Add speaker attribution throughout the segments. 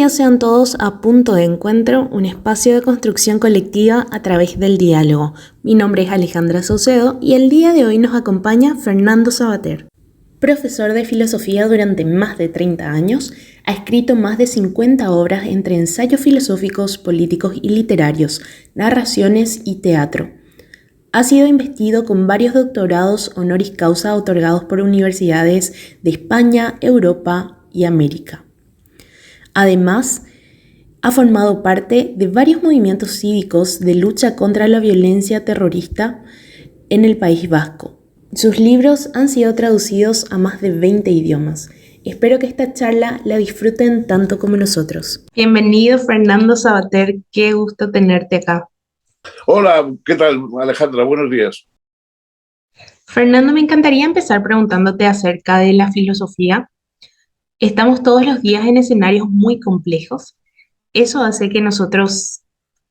Speaker 1: Bienvenidos sean todos a Punto de Encuentro, un espacio de construcción colectiva a través del diálogo. Mi nombre es Alejandra Saucedo y el día de hoy nos acompaña Fernando Sabater. Profesor de filosofía durante más de 30 años, ha escrito más de 50 obras entre ensayos filosóficos, políticos y literarios, narraciones y teatro. Ha sido investido con varios doctorados honoris causa otorgados por universidades de España, Europa y América. Además, ha formado parte de varios movimientos cívicos de lucha contra la violencia terrorista en el País Vasco. Sus libros han sido traducidos a más de 20 idiomas. Espero que esta charla la disfruten tanto como nosotros. Bienvenido, Fernando Sabater. Qué gusto tenerte acá.
Speaker 2: Hola, ¿qué tal, Alejandra? Buenos días.
Speaker 1: Fernando, me encantaría empezar preguntándote acerca de la filosofía. Estamos todos los días en escenarios muy complejos. Eso hace que nosotros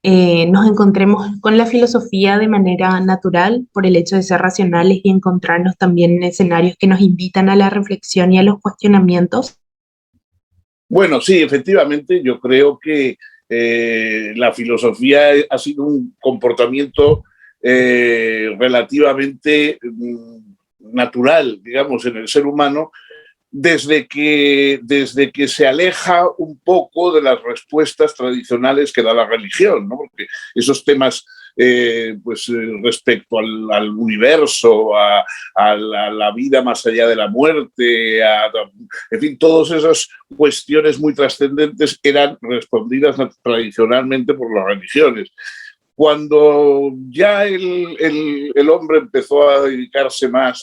Speaker 1: nos encontremos con la filosofía de manera natural por el hecho de ser racionales y encontrarnos también en escenarios que nos invitan a la reflexión y a los cuestionamientos.
Speaker 2: Bueno, sí, efectivamente, yo creo que la filosofía ha sido un comportamiento relativamente natural, digamos, en el ser humano, desde que se aleja un poco de las respuestas tradicionales que da la religión, ¿no? Porque esos temas respecto al universo, a la vida más allá de la muerte, en fin, todas esas cuestiones muy trascendentes eran respondidas tradicionalmente por las religiones. Cuando ya el hombre empezó a dedicarse más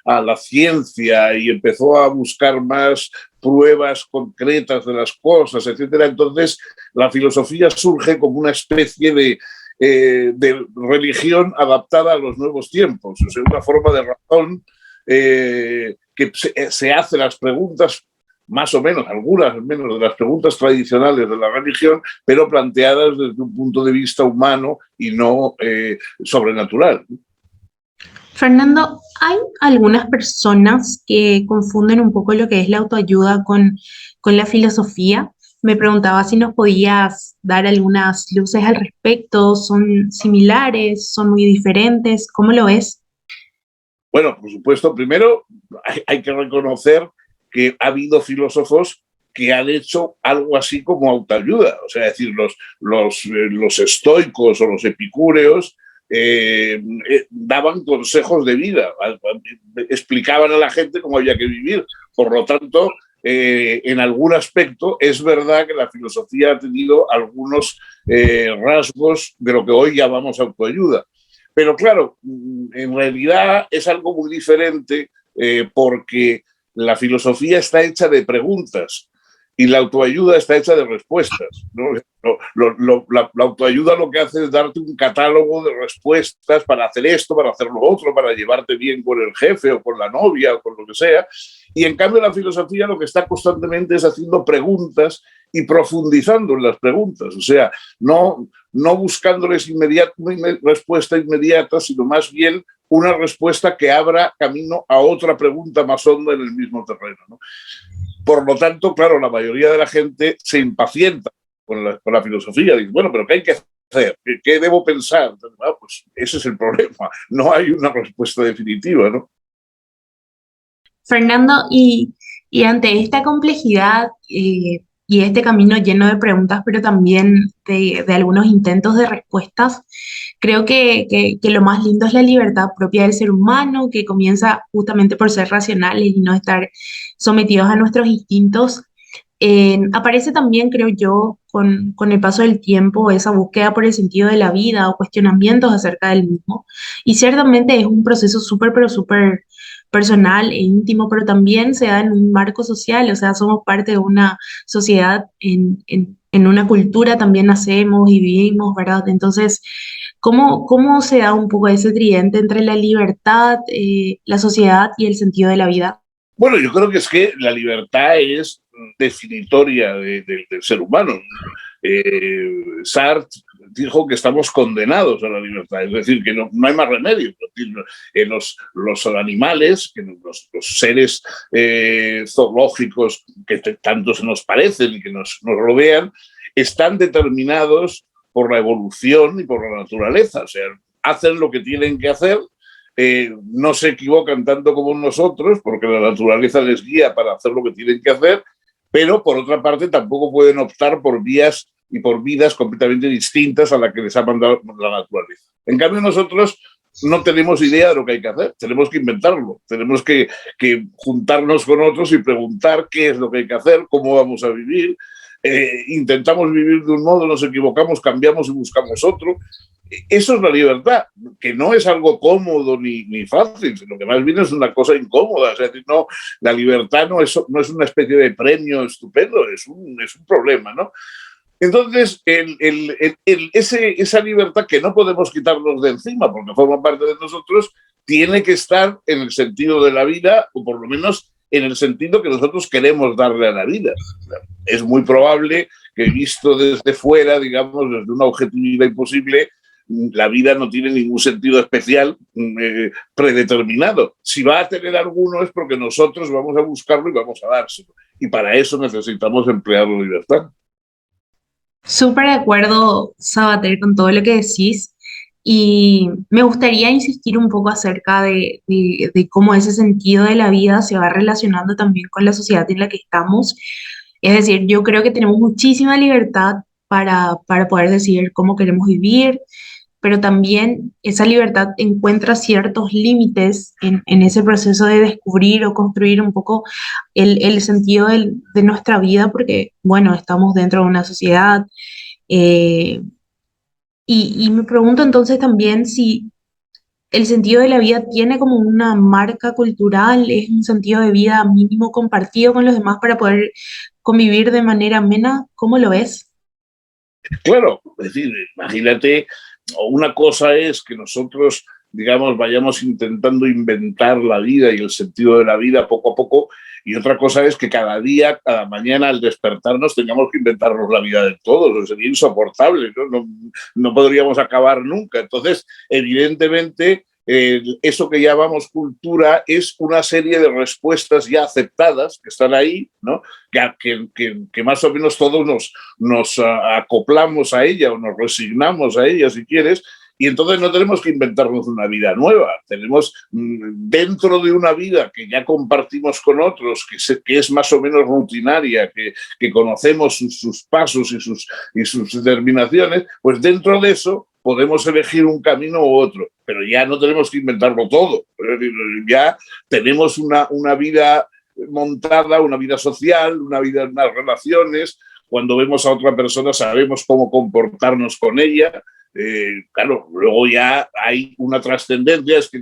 Speaker 2: a la ciencia y empezó a buscar más pruebas concretas de las cosas, etcétera, entonces la filosofía surge como una especie de religión adaptada a los nuevos tiempos, o sea, una forma de razón que se hace las preguntas, más o menos, algunas al menos de las preguntas tradicionales de la religión, pero planteadas desde un punto de vista humano y no sobrenatural.
Speaker 1: Fernando, hay algunas personas que confunden un poco lo que es la autoayuda con la filosofía. Me preguntaba si nos podías dar algunas luces al respecto. ¿Son similares? ¿Son muy diferentes? ¿Cómo lo ves?
Speaker 2: Bueno, por supuesto, primero hay que reconocer que ha habido filósofos que han hecho algo así como autoayuda. O sea, es decir, los estoicos o los epicúreos daban consejos de vida, explicaban a la gente cómo había que vivir. Por lo tanto, en algún aspecto es verdad que la filosofía ha tenido algunos rasgos de lo que hoy llamamos autoayuda. Pero claro, en realidad es algo muy diferente porque la filosofía está hecha de preguntas y la autoayuda está hecha de respuestas, ¿no? La autoayuda lo que hace es darte un catálogo de respuestas para hacer esto, para hacer lo otro, para llevarte bien con el jefe o con la novia o con lo que sea. Y en cambio la filosofía lo que está constantemente es haciendo preguntas y profundizando en las preguntas. O sea, no buscándoles una respuesta inmediata, sino más bien una respuesta que abra camino a otra pregunta más honda en el mismo terreno, ¿no? Por lo tanto, claro, la mayoría de la gente se impacienta con la filosofía. Dice, bueno, pero ¿qué hay que hacer? ¿Qué debo pensar? Pues ese es el problema. No hay una respuesta definitiva, ¿no?
Speaker 1: Fernando, y ante esta complejidad y este camino lleno de preguntas, pero también de algunos intentos de respuestas, creo que lo más lindo es la libertad propia del ser humano, que comienza justamente por ser racionales y no estar sometidos a nuestros instintos. Aparece también, creo yo, con el paso del tiempo, esa búsqueda por el sentido de la vida o cuestionamientos acerca del mismo. Y ciertamente es un proceso súper, pero súper personal e íntimo, pero también se da en un marco social, o sea, somos parte de una sociedad, en una cultura también nacemos y vivimos, ¿verdad? Entonces, ¿cómo se da un poco ese tridente entre la libertad, la sociedad y el sentido de la vida?
Speaker 2: Bueno, yo creo que es que la libertad es definitoria del ser humano. Sartre dijo que estamos condenados a la libertad, es decir, que no hay más remedio. Los animales, que los seres zoológicos que tanto se nos parecen y que nos rodean, están determinados por la evolución y por la naturaleza, o sea, hacen lo que tienen que hacer. No se equivocan tanto como nosotros, porque la naturaleza les guía para hacer lo que tienen que hacer, pero por otra parte tampoco pueden optar por vías y por vidas completamente distintas a la que les ha mandado la naturaleza. En cambio, nosotros no tenemos idea de lo que hay que hacer, tenemos que inventarlo, tenemos que juntarnos con otros y preguntar qué es lo que hay que hacer, cómo vamos a vivir. Intentamos vivir de un modo, nos equivocamos, cambiamos y buscamos otro. Eso es la libertad, que no es algo cómodo ni fácil, sino que más bien es una cosa incómoda. Es decir, no, la libertad no es una especie de premio estupendo, es un problema, ¿no? Entonces, esa libertad que no podemos quitarnos de encima porque forma parte de nosotros, tiene que estar en el sentido de la vida, o por lo menos en el sentido que nosotros queremos darle a la vida. Es muy probable que, visto desde fuera, digamos, desde una objetividad imposible, la vida no tiene ningún sentido especial predeterminado. Si va a tener alguno es porque nosotros vamos a buscarlo y vamos a dárselo. Y para eso necesitamos emplear la libertad.
Speaker 1: Súper de acuerdo, Sabater, con todo lo que decís. Y me gustaría insistir un poco acerca de cómo ese sentido de la vida se va relacionando también con la sociedad en la que estamos. Es decir, yo creo que tenemos muchísima libertad para poder decidir cómo queremos vivir, pero también esa libertad encuentra ciertos límites en ese proceso de descubrir o construir un poco el sentido de nuestra vida, porque, bueno, estamos dentro de una sociedad. eh, y me pregunto entonces también si el sentido de la vida tiene como una marca cultural, es un sentido de vida mínimo compartido con los demás para poder convivir de manera amena. ¿Cómo lo ves?
Speaker 2: Claro, es decir, imagínate, una cosa es que nosotros, digamos, vayamos intentando inventar la vida y el sentido de la vida poco a poco, y otra cosa es que cada día, cada mañana al despertarnos tengamos que inventarnos la vida de todos. Sería insoportable, ¿no? No podríamos acabar nunca. Entonces, evidentemente, eso que llamamos cultura es una serie de respuestas ya aceptadas que están ahí, ¿no? Que más o menos todos nos acoplamos a ella o nos resignamos a ella, si quieres, y entonces no tenemos que inventarnos una vida nueva. Tenemos dentro de una vida que ya compartimos con otros, que es más o menos rutinaria, que conocemos sus pasos y sus determinaciones, pues dentro de eso podemos elegir un camino u otro, pero ya no tenemos que inventarlo todo. Ya tenemos una vida montada, una vida social, una vida en unas relaciones. Cuando vemos a otra persona sabemos cómo comportarnos con ella. Claro, luego ya hay una trascendencia, es que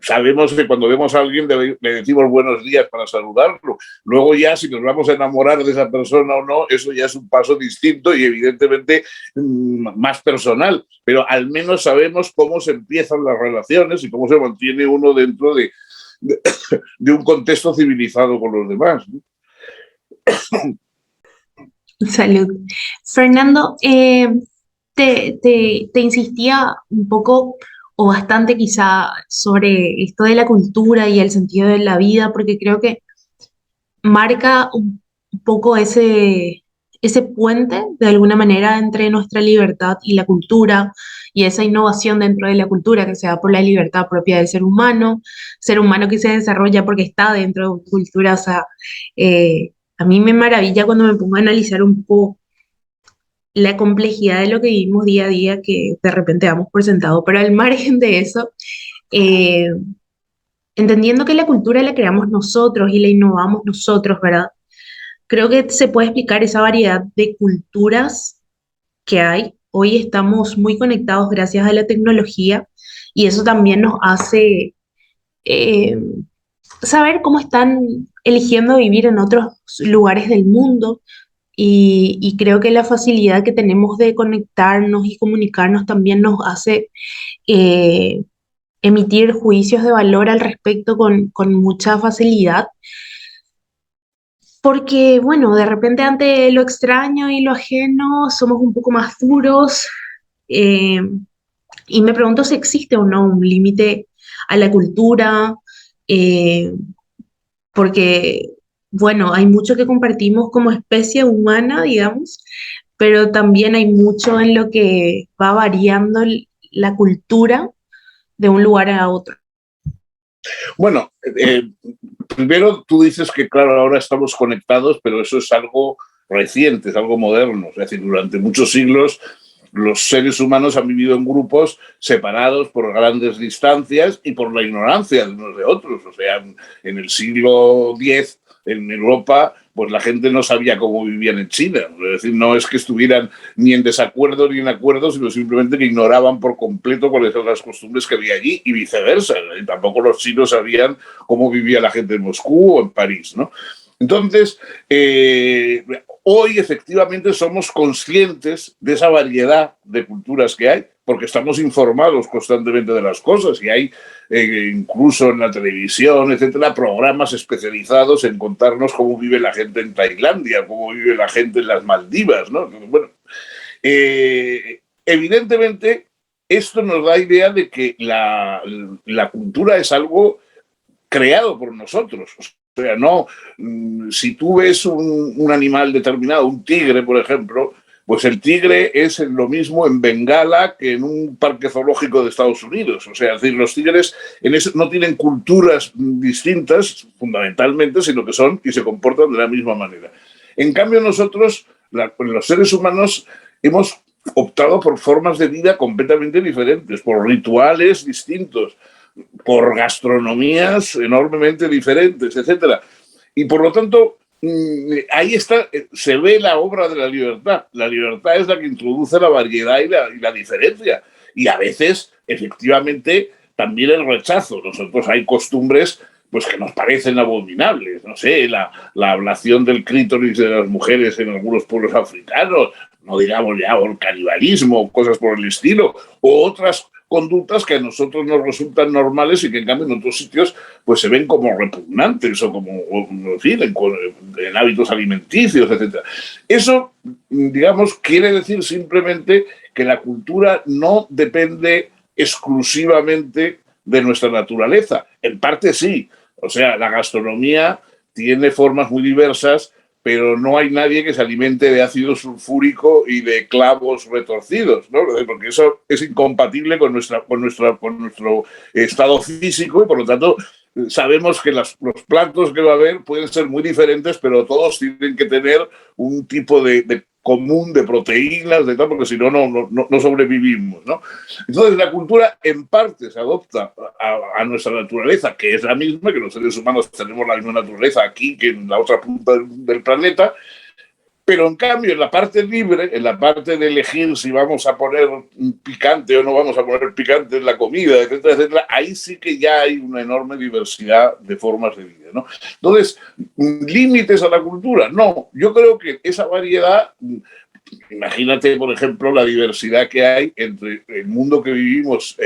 Speaker 2: sabemos que cuando vemos a alguien le decimos buenos días para saludarlo. Luego ya, si nos vamos a enamorar de esa persona o no, eso ya es un paso distinto y evidentemente más personal, pero al menos sabemos cómo se empiezan las relaciones y cómo se mantiene uno dentro de un contexto civilizado con los demás, ¿no?
Speaker 1: Salud. Fernando, te insistía un poco o bastante quizá sobre esto de la cultura y el sentido de la vida, porque creo que marca un poco ese puente de alguna manera entre nuestra libertad y la cultura y esa innovación dentro de la cultura que se da por la libertad propia del ser humano que se desarrolla porque está dentro de una cultura. O sea, a mí me maravilla cuando me pongo a analizar un poco la complejidad de lo que vivimos día a día que de repente damos por sentado, pero al margen de eso, eh, entendiendo que la cultura la creamos nosotros y la innovamos nosotros, ¿verdad? Creo que se puede explicar esa variedad de culturas que hay. Hoy estamos muy conectados gracias a la tecnología y eso también nos hace eh, saber cómo están eligiendo vivir en otros lugares del mundo y creo que la facilidad que tenemos de conectarnos y comunicarnos también nos hace eh, emitir juicios de valor al respecto con mucha facilidad. Porque, bueno, de repente ante lo extraño y lo ajeno somos un poco más duros, eh, y me pregunto si existe o no un límite a la cultura, eh, porque, bueno, hay mucho que compartimos como especie humana, digamos, pero también hay mucho en lo que va variando la cultura de un lugar a otro.
Speaker 2: Bueno, primero tú dices que, claro, ahora estamos conectados, pero eso es algo reciente, es algo moderno. Es decir, durante muchos siglos los seres humanos han vivido en grupos separados por grandes distancias y por la ignorancia de unos de otros. O sea, en el siglo X, en Europa, pues la gente no sabía cómo vivían en China. Es decir, no es que estuvieran ni en desacuerdo ni en acuerdo, sino simplemente que ignoraban por completo cuáles eran las costumbres que había allí y viceversa. Y tampoco los chinos sabían cómo vivía la gente en Moscú o en París, ¿no? Entonces, hoy efectivamente somos conscientes de esa variedad de culturas que hay, porque estamos informados constantemente de las cosas y hay incluso en la televisión, etcétera, programas especializados en contarnos cómo vive la gente en Tailandia, cómo vive la gente en las Maldivas, ¿no? Bueno, evidentemente esto nos da idea de que la cultura es algo creado por nosotros. O sea, no, si tú ves un animal determinado, un tigre, por ejemplo, pues el tigre es lo mismo en Bengala que en un parque zoológico de Estados Unidos. O sea, es decir, los tigres en eso no tienen culturas distintas, fundamentalmente, sino que son y se comportan de la misma manera. En cambio, nosotros, los seres humanos, hemos optado por formas de vida completamente diferentes, por rituales distintos, por gastronomías enormemente diferentes, etcétera. Y por lo tanto, ahí está, se ve la obra de la libertad. La libertad es la que introduce la variedad y la diferencia. Y a veces, efectivamente, también el rechazo. Nosotros hay costumbres pues que nos parecen abominables. No sé, la ablación del clítoris de las mujeres en algunos pueblos africanos, no digamos ya, o el canibalismo, cosas por el estilo, o otras conductas que a nosotros nos resultan normales y que en cambio en otros sitios pues se ven como repugnantes o como, en fin, en hábitos alimenticios, etcétera. Eso, digamos, quiere decir simplemente que la cultura no depende exclusivamente de nuestra naturaleza. En parte sí. O sea, la gastronomía tiene formas muy diversas, pero no hay nadie que se alimente de ácido sulfúrico y de clavos retorcidos, ¿no? Porque eso es incompatible con nuestro estado físico y por lo tanto sabemos que los platos que va a haber pueden ser muy diferentes, pero todos tienen que tener un tipo de común de proteínas, de tal, porque si no, no sobrevivimos, ¿no? Entonces, la cultura en parte se adopta a nuestra naturaleza, que es la misma, que los seres humanos tenemos la misma naturaleza aquí que en la otra punta del planeta, pero en cambio, en la parte libre, en la parte de elegir si vamos a poner picante o no vamos a poner picante en la comida, etcétera, etcétera, ahí sí que ya hay una enorme diversidad de formas de vida, ¿no? Entonces, límites a la cultura, no. Yo creo que esa variedad, imagínate, por ejemplo, la diversidad que hay entre el mundo que vivimos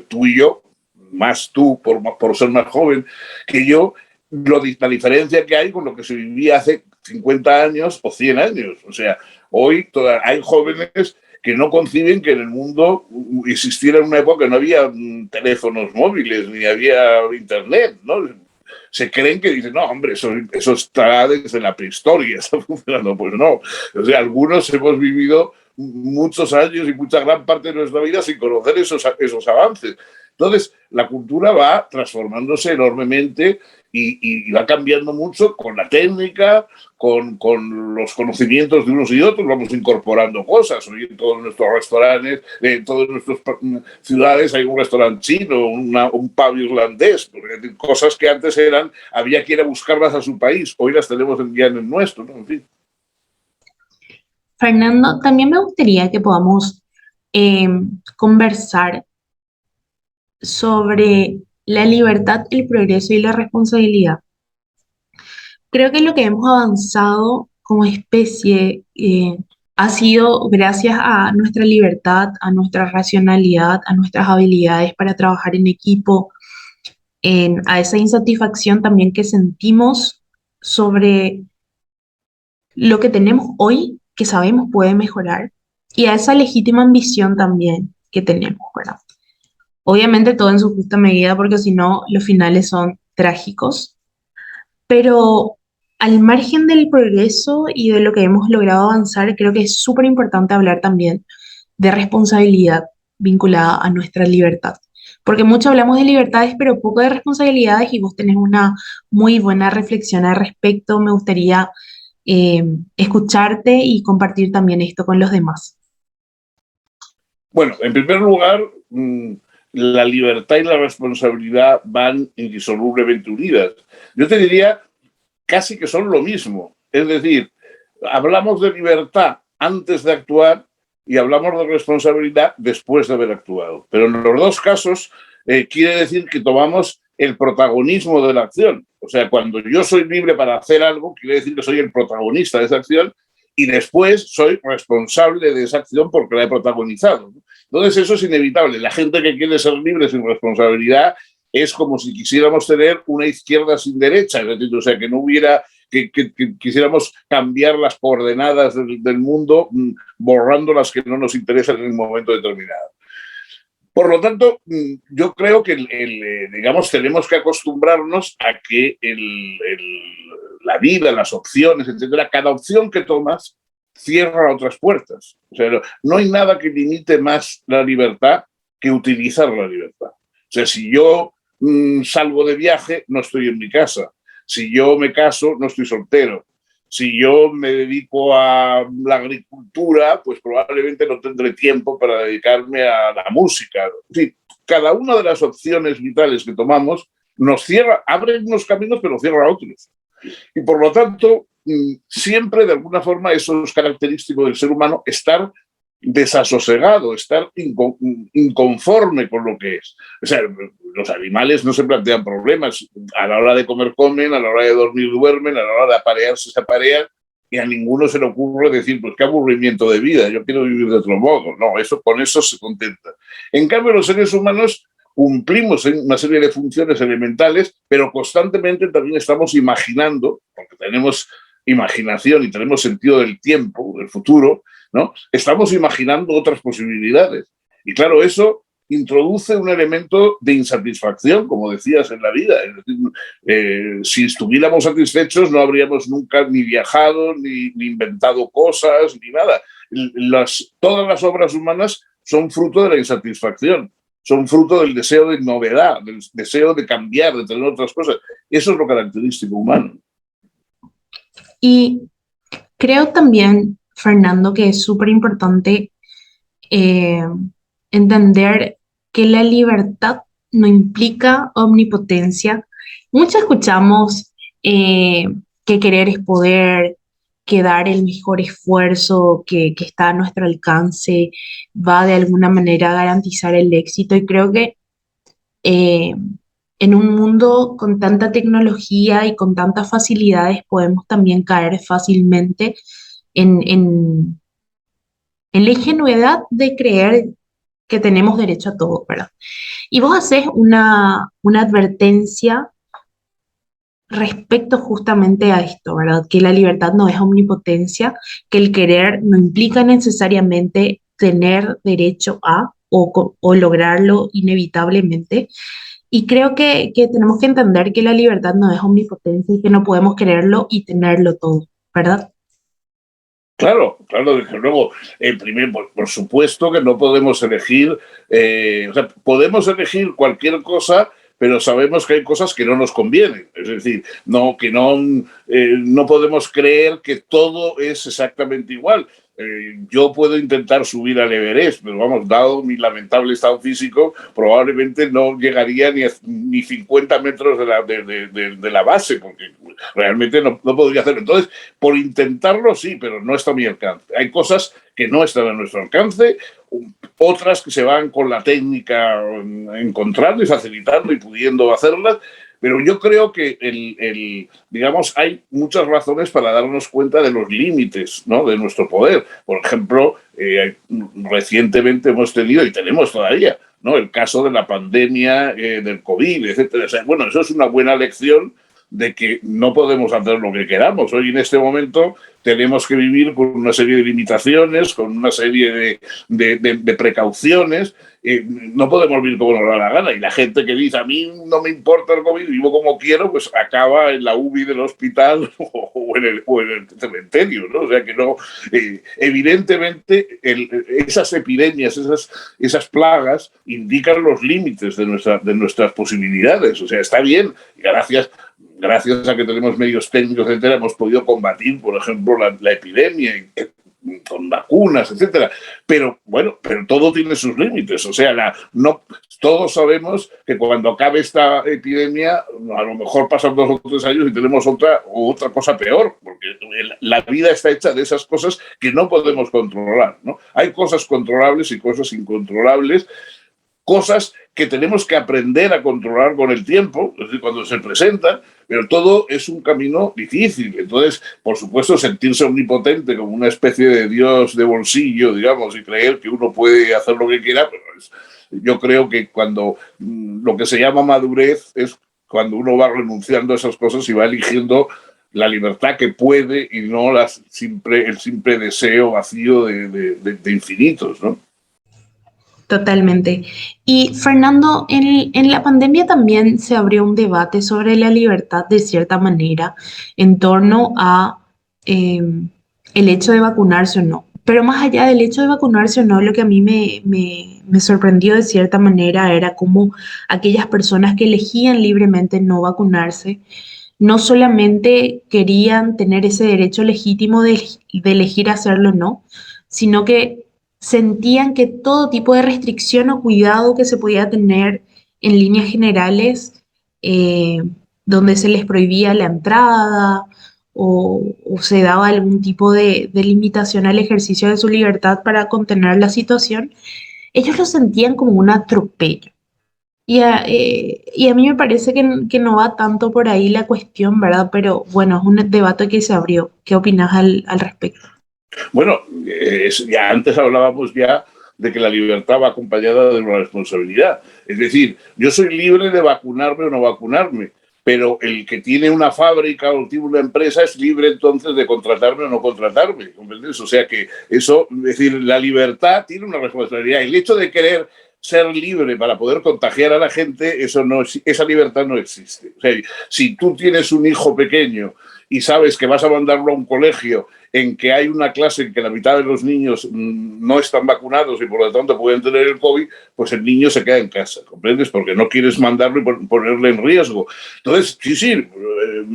Speaker 2: tú y yo, más tú por ser más joven que yo, la diferencia que hay con lo que se vivía hace 50 años o 100 años. O sea, hoy hay jóvenes que no conciben que en el mundo existiera una época que no había teléfonos móviles ni había internet, ¿no? Se creen que dicen, no, hombre, eso está desde la prehistoria, está funcionando. Pues no. O sea, algunos hemos vivido muchos años y mucha gran parte de nuestra vida sin conocer esos avances. Entonces, la cultura va transformándose enormemente y va cambiando mucho con la técnica, con los conocimientos de unos y otros, vamos incorporando cosas. Hoy en todos nuestros restaurantes, en todas nuestras ciudades hay un restaurante chino, un pub irlandés, porque cosas que antes había que ir a buscarlas a su país, hoy las tenemos ya en el nuestro, ¿no? En fin.
Speaker 1: Fernando, también me gustaría que podamos eh, conversar sobre la libertad, el progreso y la responsabilidad. Creo que lo que hemos avanzado como especie ha sido gracias a nuestra libertad, a nuestra racionalidad, a nuestras habilidades para trabajar en equipo, a esa insatisfacción también que sentimos sobre lo que tenemos hoy, que sabemos puede mejorar, y a esa legítima ambición también que tenemos, ¿verdad? Obviamente todo en su justa medida, porque si no, los finales son trágicos, pero al margen del progreso y de lo que hemos logrado avanzar, creo que es súper importante hablar también de responsabilidad vinculada a nuestra libertad. Porque mucho hablamos de libertades, pero poco de responsabilidades y vos tenés una muy buena reflexión al respecto. Me gustaría eh, escucharte y compartir también esto con los demás.
Speaker 2: Bueno, en primer lugar, la libertad y la responsabilidad van indisolublemente unidas. Yo te diría casi que son lo mismo. Es decir, hablamos de libertad antes de actuar y hablamos de responsabilidad después de haber actuado. Pero en los dos casos quiere decir que tomamos el protagonismo de la acción. O sea, cuando yo soy libre para hacer algo, quiere decir que soy el protagonista de esa acción y después soy responsable de esa acción porque la he protagonizado. Entonces eso es inevitable. La gente que quiere ser libre sin responsabilidad es como si quisiéramos tener una izquierda sin derecha, es decir, o sea, que no hubiera, que quisiéramos cambiar las coordenadas del mundo, borrando las que no nos interesan en un momento determinado. Por lo tanto, yo creo que, digamos, tenemos que acostumbrarnos a que la vida, las opciones, etcétera, cada opción que tomas cierra otras puertas. O sea, no hay nada que limite más la libertad que utilizar la libertad. O sea, si yo salgo de viaje, no estoy en mi casa. Si yo me caso, no estoy soltero. Si yo me dedico a la agricultura, pues probablemente no tendré tiempo para dedicarme a la música. En fin, cada una de las opciones vitales que tomamos nos cierra, abre unos caminos, pero cierra otros. Y por lo tanto, siempre de alguna forma eso es característico del ser humano, estar desasosegado, estar inconforme con lo que es. O sea, los animales no se plantean problemas. A la hora de comer, comen, a la hora de dormir, duermen, a la hora de aparearse, se aparean, y a ninguno se le ocurre decir, pues qué aburrimiento de vida, yo quiero vivir de otro modo. No, eso, con eso se contenta. En cambio, los seres humanos cumplimos una serie de funciones elementales, pero constantemente también estamos imaginando, porque tenemos imaginación y tenemos sentido del tiempo, del futuro, ¿no? Estamos imaginando otras posibilidades. Y claro, eso introduce un elemento de insatisfacción, como decías, en la vida. Es decir, si estuviéramos satisfechos no habríamos nunca ni viajado, ni inventado cosas, ni nada. Todas las obras humanas son fruto de la insatisfacción, son fruto del deseo de novedad, del deseo de cambiar, de tener otras cosas. Eso es lo característico humano.
Speaker 1: Y creo también, Fernando, que es súper importante eh, entender que la libertad no implica omnipotencia. Mucho escuchamos que querer es poder, que dar el mejor esfuerzo que está a nuestro alcance va de alguna manera a garantizar el éxito y creo que eh, en un mundo con tanta tecnología y con tantas facilidades podemos también caer fácilmente en la ingenuidad de creer que tenemos derecho a todo, ¿verdad? Y vos haces una advertencia respecto justamente a esto, ¿verdad? Que la libertad no es omnipotencia, que el querer no implica necesariamente tener derecho a o lograrlo inevitablemente. Y creo que tenemos que entender que la libertad no es omnipotencia y que no podemos quererlo y tenerlo todo, ¿verdad?
Speaker 2: Claro, claro, desde luego. Por supuesto que no podemos elegir, o sea, podemos elegir cualquier cosa, pero sabemos que hay cosas que no nos convienen. Es decir, no podemos creer que todo es exactamente igual. Yo puedo intentar subir al Everest, pero vamos, dado mi lamentable estado físico, probablemente no llegaría ni 50 metros de la base, porque realmente no podría hacerlo. Entonces, por intentarlo sí, pero no está a mi alcance. Hay cosas que no están a nuestro alcance, otras que se van con la técnica encontrando y facilitando y pudiendo hacerlas, pero yo creo que digamos, hay muchas razones para darnos cuenta de los límites, ¿no?, de nuestro poder. Por ejemplo, recientemente hemos tenido, y tenemos todavía, ¿no?, el caso de la pandemia del COVID, etcétera. O sea, bueno, eso es una buena lección de que no podemos hacer lo que queramos. Hoy en este momento tenemos que vivir con una serie de limitaciones, con una serie de precauciones. No podemos vivir como nos da la gana. Y la gente que dice, a mí no me importa el COVID, vivo como quiero, pues acaba en la UBI del hospital o en el cementerio, ¿no? O sea que no, evidentemente esas epidemias, esas plagas indican los límites de nuestras posibilidades. O sea, está bien, gracias a que tenemos medios técnicos, etcétera, hemos podido combatir, por ejemplo, la epidemia con vacunas, etcétera. Pero bueno, pero todo tiene sus límites. O sea, no, todos sabemos que cuando acabe esta epidemia, a lo mejor pasan 2 o 3 años y tenemos otra cosa peor, porque la vida está hecha de esas cosas que no podemos controlar, ¿no? Hay cosas controlables y cosas incontrolables, cosas que tenemos que aprender a controlar con el tiempo, es decir, cuando se presentan, pero todo es un camino difícil. Entonces, por supuesto, sentirse omnipotente como una especie de Dios de bolsillo, digamos, y creer que uno puede hacer lo que quiera, pero yo creo que cuando lo que se llama madurez es cuando uno va renunciando a esas cosas y va eligiendo la libertad que puede y no el simple deseo vacío de infinitos, ¿no?
Speaker 1: Totalmente. Y Fernando, en la pandemia también se abrió un debate sobre la libertad de cierta manera en torno a eh, el hecho de vacunarse o no. Pero más allá del hecho de vacunarse o no, lo que a mí me sorprendió de cierta manera era cómo aquellas personas que elegían libremente no vacunarse, no solamente querían tener ese derecho legítimo de elegir hacerlo o no, sino que sentían que todo tipo de restricción o cuidado que se podía tener en líneas generales, eh, donde se les prohibía la entrada o se daba algún tipo de limitación al ejercicio de su libertad para contener la situación, ellos lo sentían como un atropello. Y a mí me parece que no va tanto por ahí la cuestión, ¿verdad? Pero bueno, es un debate que se abrió. ¿Qué opinas al respecto?
Speaker 2: Bueno, ya antes hablábamos ya de que la libertad va acompañada de una responsabilidad. Es decir, yo soy libre de vacunarme o no vacunarme, pero el que tiene una fábrica o tiene una empresa es libre entonces de contratarme o no contratarme, ¿comprendes? O sea que eso, es decir, la libertad tiene una responsabilidad. El hecho de querer ser libre para poder contagiar a la gente, esa libertad no existe. O sea, si tú tienes un hijo pequeño y sabes que vas a mandarlo a un colegio en que hay una clase en que la mitad de los niños no están vacunados y por lo tanto pueden tener el COVID, pues el niño se queda en casa, ¿comprendes? Porque no quieres mandarlo y ponerle en riesgo. Entonces, sí,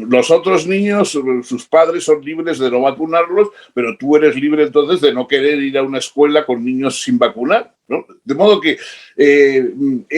Speaker 2: los otros niños, sus padres son libres de no vacunarlos, pero tú eres libre entonces de no querer ir a una escuela con niños sin vacunar, ¿no? De modo que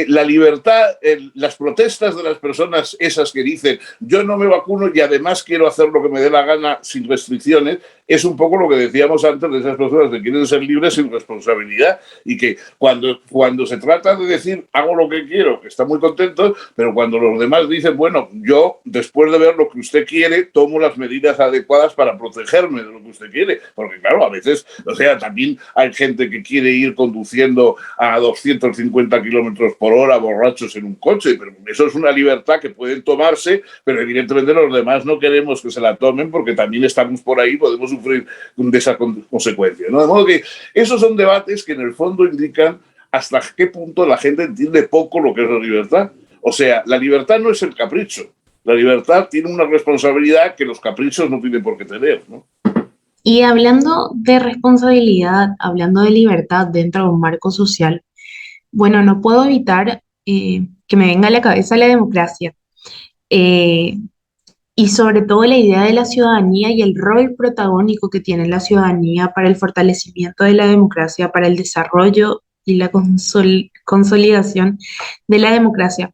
Speaker 2: la libertad, las protestas de las personas esas que dicen yo no me vacuno y además quiero hacer lo que me dé la gana sin restricciones, es un poco lo que decíamos antes de esas personas que quieren ser libres sin responsabilidad y que cuando se trata de decir hago lo que quiero, está muy contento, pero cuando los demás dicen, bueno, yo después de ver lo que usted quiere, tomo las medidas adecuadas para protegerme de lo que usted quiere, porque claro, a veces, o sea, también hay gente que quiere ir conduciendo a 250 kilómetros por hora borrachos en un coche, pero eso es una libertad que pueden tomarse, pero evidentemente los demás no queremos que se la tomen porque también estamos por ahí, podemos sufrir de esa consecuencia, ¿no? De modo que esos son debates que en el fondo indican hasta qué punto la gente entiende poco lo que es la libertad. O sea, la libertad no es el capricho. La libertad tiene una responsabilidad que los caprichos no tienen por qué tener, ¿no?
Speaker 1: Y hablando de responsabilidad, hablando de libertad dentro de un marco social, bueno, no puedo evitar que me venga a la cabeza la democracia. Eh, y sobre todo la idea de la ciudadanía y el rol protagónico que tiene la ciudadanía para el fortalecimiento de la democracia, para el desarrollo y la consolidación de la democracia.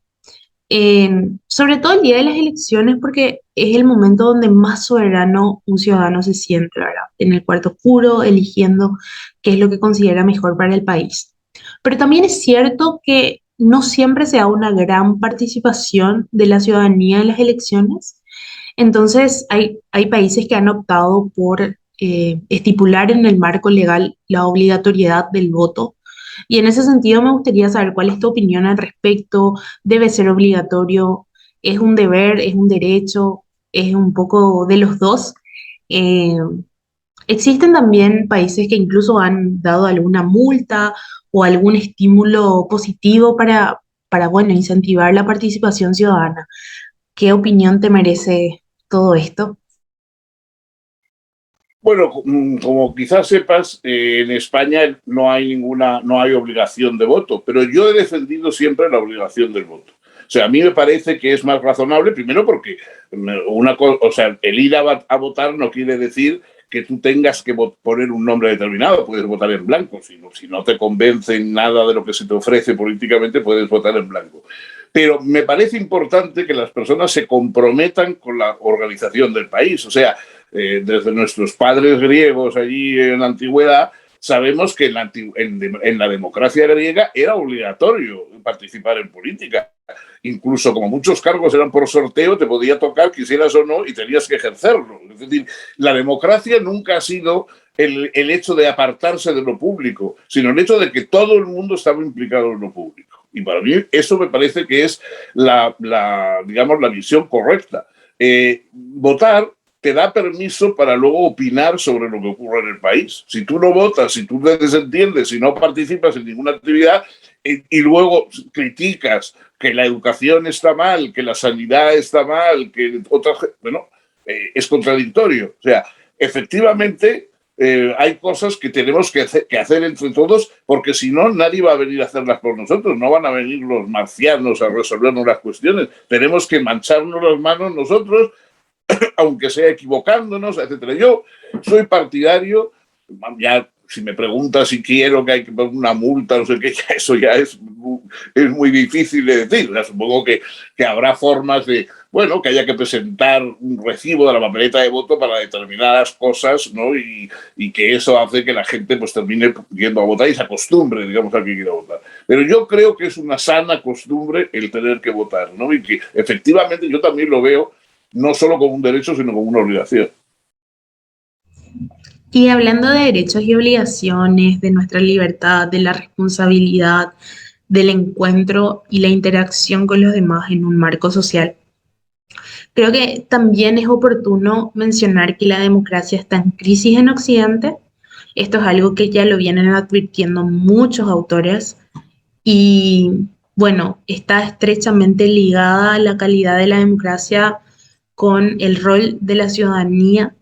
Speaker 1: Sobre todo el día de las elecciones, porque es el momento donde más soberano un ciudadano se siente, ¿verdad? En el cuarto oscuro, eligiendo qué es lo que considera mejor para el país. Pero también es cierto que no siempre se da una gran participación de la ciudadanía en las elecciones. Entonces, hay países que han optado por estipular en el marco legal la obligatoriedad del voto. Y en ese sentido me gustaría saber cuál es tu opinión al respecto. ¿Debe ser obligatorio? ¿Es un deber, es un derecho, es un poco de los dos? Eh, Existen también países que incluso han dado alguna multa o algún estímulo positivo bueno, incentivar la participación ciudadana. ¿Qué opinión te merece todo esto?
Speaker 2: Bueno, como quizás sepas, en España no hay obligación de voto, pero yo he defendido siempre la obligación del voto. O sea, a mí me parece que es más razonable, primero porque o sea, el ir a votar no quiere decir que tú tengas que poner un nombre determinado, puedes votar en blanco, si no te convence nada de lo que se te ofrece políticamente, puedes votar en blanco. Pero me parece importante que las personas se comprometan con la organización del país. O sea, desde nuestros padres griegos allí en la antigüedad, sabemos que en la democracia griega era obligatorio participar en política. Incluso como muchos cargos eran por sorteo, te podía tocar, quisieras o no, y tenías que ejercerlo. Es decir, la democracia nunca ha sido el hecho de apartarse de lo público, sino el hecho de que todo el mundo estaba implicado en lo público. Y para mí eso me parece que es digamos, la visión correcta. Votar te da permiso para luego opinar sobre lo que ocurre en el país. Si tú no votas, si tú te desentiendes, si no participas en ninguna actividad y luego criticas que la educación está mal, que la sanidad está mal, que otra... Bueno, es contradictorio. O sea, efectivamente hay cosas que tenemos que hacer entre todos, porque si no, nadie va a venir a hacerlas por nosotros. No van a venir los marcianos a resolvernos las cuestiones. Tenemos que mancharnos las manos nosotros, aunque sea equivocándonos, etcétera. Yo soy partidario, ya si me preguntas si quiero que hay que poner una multa, no sé qué, ya eso ya es muy difícil de decir. Ya supongo que habrá formas de, bueno, que haya que presentar un recibo de la papeleta de voto para determinadas cosas, ¿no? Y que eso hace que la gente pues termine yendo a votar y se acostumbre, digamos, a que quiera votar. Pero yo creo que es una sana costumbre el tener que votar, ¿no? Y que efectivamente yo también lo veo no solo como un derecho, sino como una obligación.
Speaker 1: Y hablando de derechos y obligaciones, de nuestra libertad, de la responsabilidad, del encuentro y la interacción con los demás en un marco social, creo que también es oportuno mencionar que la democracia está en crisis en Occidente. Esto es algo que ya lo vienen advirtiendo muchos autores y bueno, está estrechamente ligada a la calidad de la democracia con el rol de la ciudadanía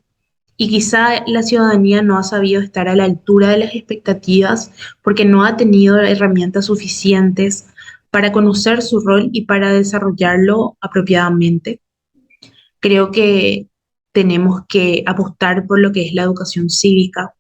Speaker 1: y quizá la ciudadanía no ha sabido estar a la altura de las expectativas porque no ha tenido herramientas suficientes para conocer su rol y para desarrollarlo apropiadamente. Creo que tenemos que apostar por lo que es la educación cívica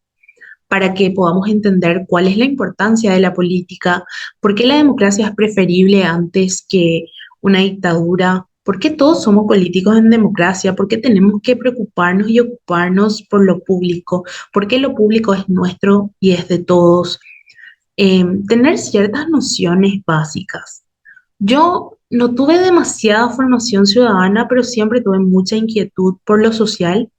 Speaker 1: para que podamos entender cuál es la importancia de la política, por qué la democracia es preferible antes que una dictadura, por qué todos somos políticos en democracia, por qué tenemos que preocuparnos y ocuparnos por lo público, por qué lo público es nuestro y es de todos. Tener ciertas nociones básicas. Yo no tuve demasiada formación ciudadana, pero siempre tuve mucha inquietud por lo social.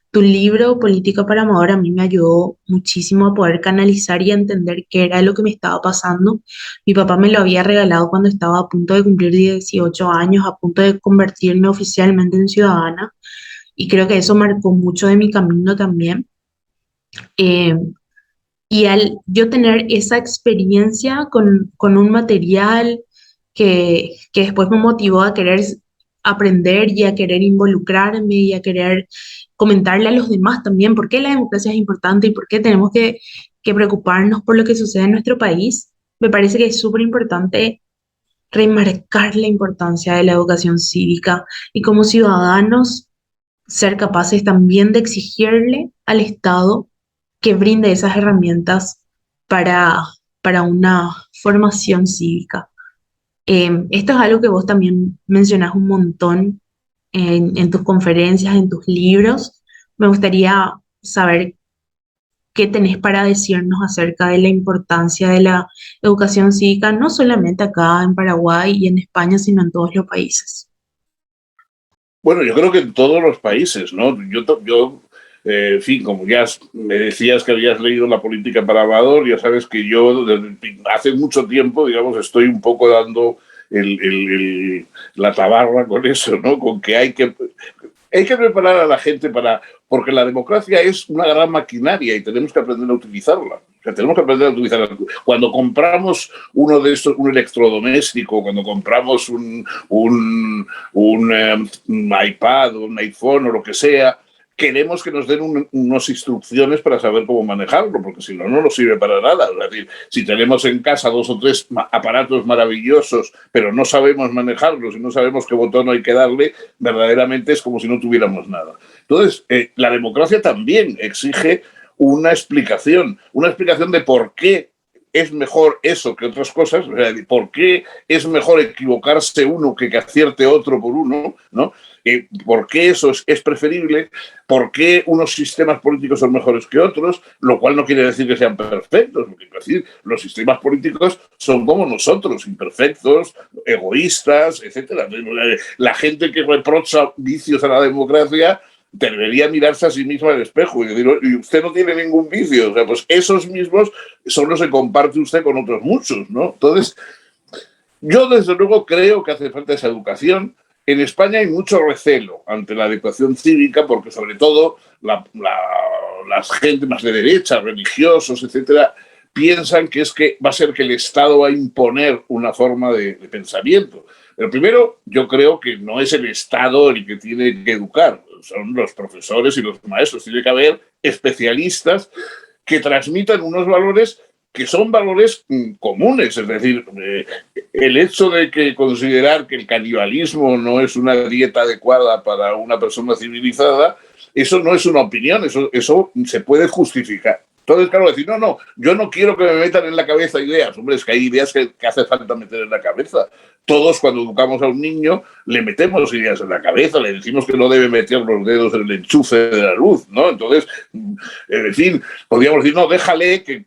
Speaker 1: Tu libro, Política para Amador, a mí me ayudó muchísimo a poder canalizar y entender qué era lo que me estaba pasando. Mi papá me lo había regalado cuando estaba a punto de cumplir 18 años, a punto de convertirme oficialmente en ciudadana, y creo que eso marcó mucho de mi camino también. Eh, y al yo tener esa experiencia con un material que después me motivó a querer aprender y a querer involucrarme y a querer comentarle a los demás también por qué la democracia es importante y por qué tenemos que preocuparnos por lo que sucede en nuestro país, me parece que es súper importante remarcar la importancia de la educación cívica y como ciudadanos ser capaces también de exigirle al Estado que brinde esas herramientas para, para una formación cívica. Esto es algo que vos también mencionás un montón en tus conferencias, en tus libros. Me gustaría saber qué tenés para decirnos acerca de la importancia de la educación cívica, no solamente acá en Paraguay y en España, sino en todos los países.
Speaker 2: Bueno, yo creo que en todos los países, ¿no? En fin, como ya me decías que habías leído La política para Amador, ya sabes que yo desde hace mucho tiempo, digamos, estoy un poco dando la tabarra con eso, ¿no? Con que hay que preparar a la gente porque la democracia es una gran maquinaria y tenemos que aprender a utilizarla. O sea, tenemos que aprender a utilizarla. Cuando compramos uno de estos, un electrodoméstico, cuando compramos un iPad o un iPhone o lo que sea, queremos que nos den unas instrucciones para saber cómo manejarlo, porque si no, no nos sirve para nada. Es decir, si tenemos en casa 2 o 3 aparatos maravillosos, pero no sabemos manejarlos y no sabemos qué botón hay que darle, verdaderamente es como si no tuviéramos nada. Entonces, la democracia también exige una explicación de por qué es mejor eso que otras cosas, o sea, por qué es mejor equivocarse uno que acierte otro por uno, ¿no? ¿Por qué eso es preferible? ¿Por qué unos sistemas políticos son mejores que otros? Lo cual no quiere decir que sean perfectos, porque quiere decir, los sistemas políticos son como nosotros, imperfectos, egoístas, etc. La gente que reprocha vicios a la democracia debería mirarse a sí misma al espejo y decir, y usted no tiene ningún vicio. O sea, pues esos mismos solo se comparte usted con otros muchos, ¿no? Entonces, yo desde luego creo que hace falta esa educación. En España hay mucho recelo ante la educación cívica porque sobre todo la gente más de derecha, religiosos, etcétera, piensan que va a ser que el Estado va a imponer una forma de pensamiento. Pero primero, yo creo que no es el Estado el que tiene que educar, son los profesores y los maestros. Tiene que haber especialistas que transmitan unos valores que son valores comunes, es decir, el hecho de que considerar que el canibalismo no es una dieta adecuada para una persona civilizada, eso no es una opinión, eso se puede justificar. Entonces, claro, decir, no, yo no quiero que me metan en la cabeza ideas. Hombre, es que hay ideas que hace falta meter en la cabeza. Todos, cuando educamos a un niño, le metemos ideas en la cabeza, le decimos que no debe meter los dedos en el enchufe de la luz, ¿no? Entonces, en fin, podríamos decir, no, déjale que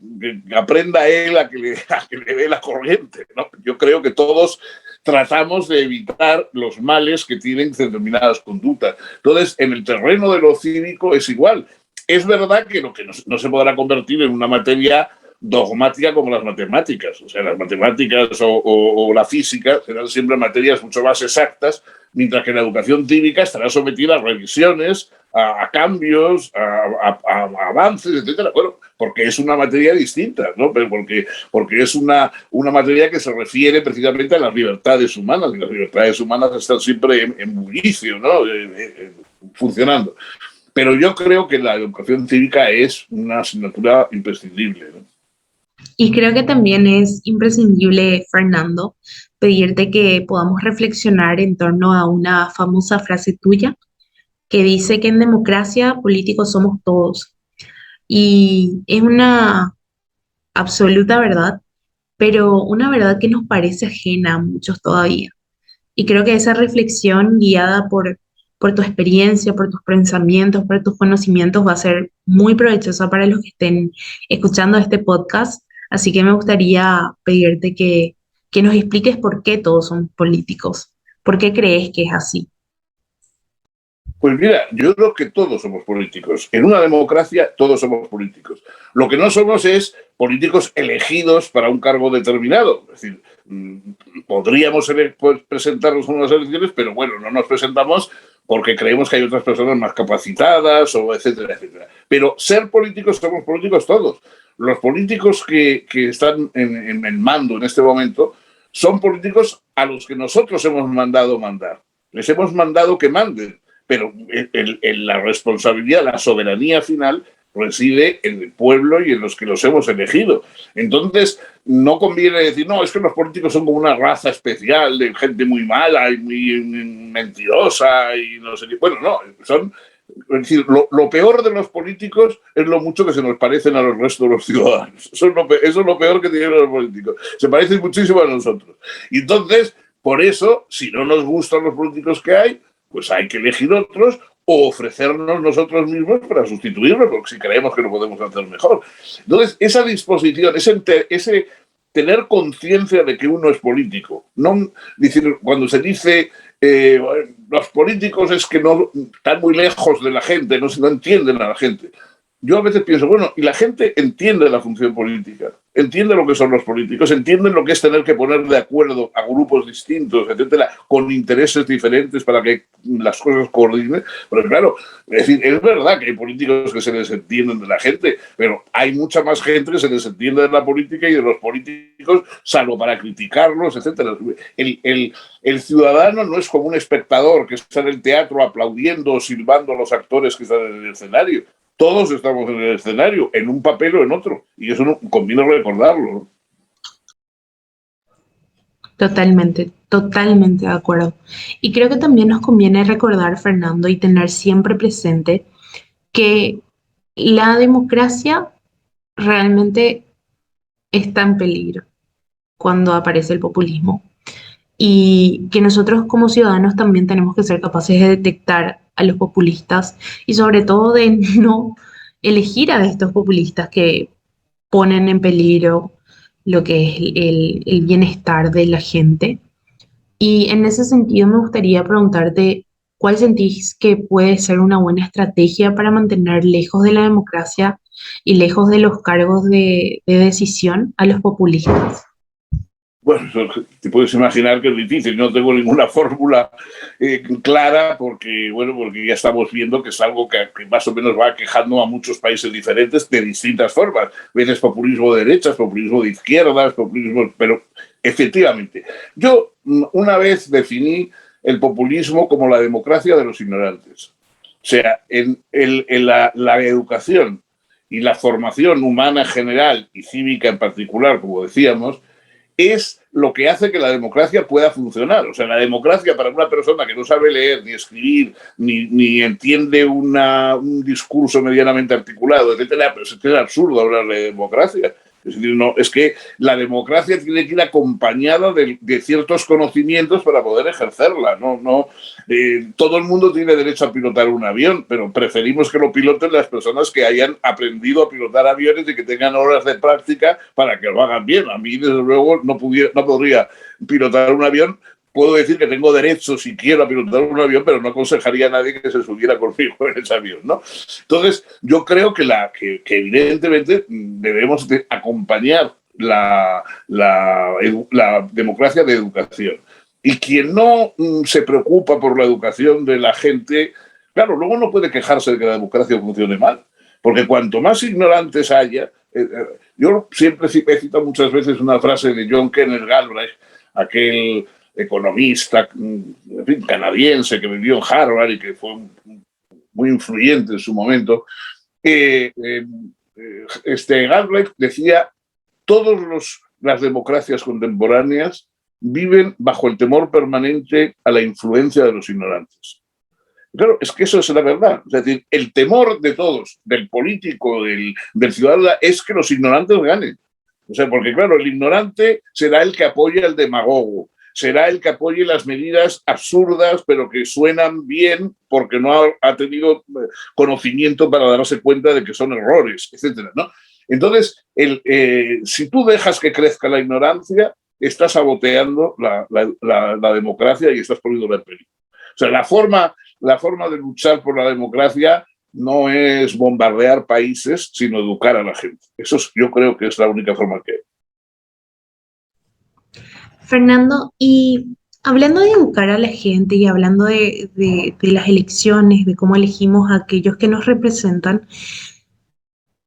Speaker 2: aprenda él a que le dé la corriente, ¿no? Yo creo que todos tratamos de evitar los males que tienen determinadas conductas. Entonces, en el terreno de lo cívico es igual. Es verdad que lo que no se podrá convertir en una materia dogmática como las matemáticas. O sea, las matemáticas o la física serán siempre materias mucho más exactas, mientras que la educación cívica estará sometida a revisiones, a cambios, a avances, etcétera. Bueno, porque es una materia distinta, ¿no? Pero porque es una materia que se refiere precisamente a las libertades humanas, y las libertades humanas están siempre en bullicio, ¿no? Funcionando. Pero yo creo que la educación cívica es una asignatura imprescindible, ¿no?
Speaker 1: Y creo que también es imprescindible, Fernando, pedirte que podamos reflexionar en torno a una famosa frase tuya que dice que en democracia políticos somos todos. Y es una absoluta verdad, pero una verdad que nos parece ajena a muchos todavía. Y creo que esa reflexión guiada por tu experiencia, por tus pensamientos, por tus conocimientos va a ser muy provechosa para los que estén escuchando este podcast. Así que me gustaría pedirte que nos expliques por qué todos somos políticos. ¿Por qué crees que es así?
Speaker 2: Pues mira, yo creo que todos somos políticos. En una democracia todos somos políticos. Lo que no somos es políticos elegidos para un cargo determinado. Es decir, podríamos presentarnos a unas elecciones, pero bueno, no nos presentamos porque creemos que hay otras personas más capacitadas, o etcétera, etcétera. Pero ser políticos, somos políticos todos. Los políticos que están en el mando en este momento son políticos a los que nosotros hemos mandado mandar. Les hemos mandado que manden. Pero la responsabilidad, la soberanía final reside en el pueblo y en los que los hemos elegido. Entonces, no conviene decir, no, es que los políticos son como una raza especial de gente muy mala y muy mentirosa y no sé qué. Bueno, no, es decir, lo peor de los políticos es lo mucho que se nos parecen a los restos de los ciudadanos. Eso es lo peor que tienen los políticos. Se parecen muchísimo a nosotros. Y entonces, por eso, si no nos gustan los políticos que hay, pues hay que elegir otros o ofrecernos nosotros mismos para sustituirlos, porque si creemos que lo podemos hacer mejor. Entonces, esa disposición, ese tener conciencia de que uno es político, no decir, cuando se dice los políticos es que no están muy lejos de la gente, no entienden a la gente. yo a veces pienso, bueno, y la gente entiende la función política, entiende lo que son los políticos, entiende lo que es tener que poner de acuerdo a grupos distintos, etcétera, con intereses diferentes para que las cosas coordinen. Pero claro, es decir, es verdad que hay políticos que se desentienden de la gente, pero hay mucha más gente que se desentiende de la política y de los políticos, salvo para criticarlos, etcétera. El ciudadano no es como un espectador que está en el teatro aplaudiendo o silbando a los actores que están en el escenario. Todos estamos en el escenario, en un papel o en otro, y eso no, conviene recordarlo, ¿no?
Speaker 1: Totalmente, totalmente de acuerdo. Y creo que también nos conviene recordar, Fernando, y tener siempre presente que la democracia realmente está en peligro cuando aparece el populismo y que nosotros como ciudadanos también tenemos que ser capaces de detectar a los populistas y sobre todo de no elegir a estos populistas que ponen en peligro lo que es el bienestar de la gente. Y en ese sentido me gustaría preguntarte, ¿cuál sentís que puede ser una buena estrategia para mantener lejos de la democracia y lejos de los cargos de decisión a los populistas?
Speaker 2: Bueno, te puedes imaginar que es difícil, no tengo ninguna fórmula clara porque, bueno, porque ya estamos viendo que es algo que más o menos va aquejando a muchos países diferentes de distintas formas. Ves populismo de derechas, populismo de izquierdas, populismo, pero efectivamente. Yo una vez definí el populismo como la democracia de los ignorantes. O sea, en la educación y la formación humana en general y cívica en particular, como decíamos, es lo que hace que la democracia pueda funcionar. O sea, la democracia para una persona que no sabe leer, ni escribir, ni entiende un discurso medianamente articulado, etcétera, pues es absurdo hablar de democracia. Es decir, no, es que la democracia tiene que ir acompañada de ciertos conocimientos para poder ejercerla. Todo el mundo tiene derecho a pilotar un avión, pero preferimos que lo piloten las personas que hayan aprendido a pilotar aviones y que tengan horas de práctica para que lo hagan bien. A mí, desde luego, no podría pilotar un avión. Puedo decir que tengo derecho, si quiero, a pilotar un avión, pero no aconsejaría a nadie que se subiera conmigo en ese avión, ¿no? Entonces, yo creo que evidentemente debemos de acompañar la democracia de educación. Y quien no se preocupa por la educación de la gente, claro, luego no puede quejarse de que la democracia funcione mal, porque cuanto más ignorantes haya, yo siempre he citado muchas veces una frase de John Kenneth Galbraith, aquel economista, en fin, canadiense que vivió en Harvard y que fue muy influyente en su momento. Galbraith decía: todas las democracias contemporáneas viven bajo el temor permanente a la influencia de los ignorantes. Claro, es que eso es la verdad. Es decir, el temor de todos, del político, del ciudadano, es que los ignorantes ganen. O sea, porque claro, el ignorante será el que apoya al demagogo, será el que apoye las medidas absurdas, pero que suenan bien porque no ha tenido conocimiento para darse cuenta de que son errores, etcétera, ¿no? Entonces, si tú dejas que crezca la ignorancia, estás saboteando la democracia y estás poniéndola en peligro. O sea, la forma de luchar por la democracia no es bombardear países, sino educar a la gente. Eso yo creo que es la única forma que hay.
Speaker 1: Fernando, y hablando de educar a la gente y hablando de las elecciones, de cómo elegimos a aquellos que nos representan,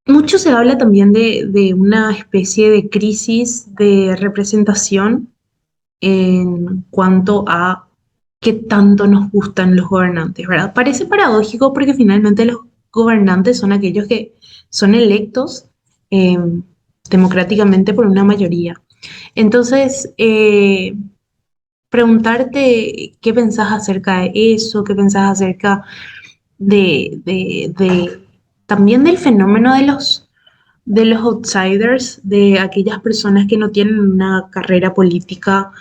Speaker 1: mucho se habla también de una especie de crisis de representación en cuanto a qué tanto nos gustan los gobernantes, ¿verdad? Parece paradójico porque finalmente los gobernantes son aquellos que son electos eh, democráticamente por una mayoría. Entonces, preguntarte qué pensás acerca de eso, qué pensás acerca también del fenómeno de los outsiders, de aquellas personas que no tienen una carrera política,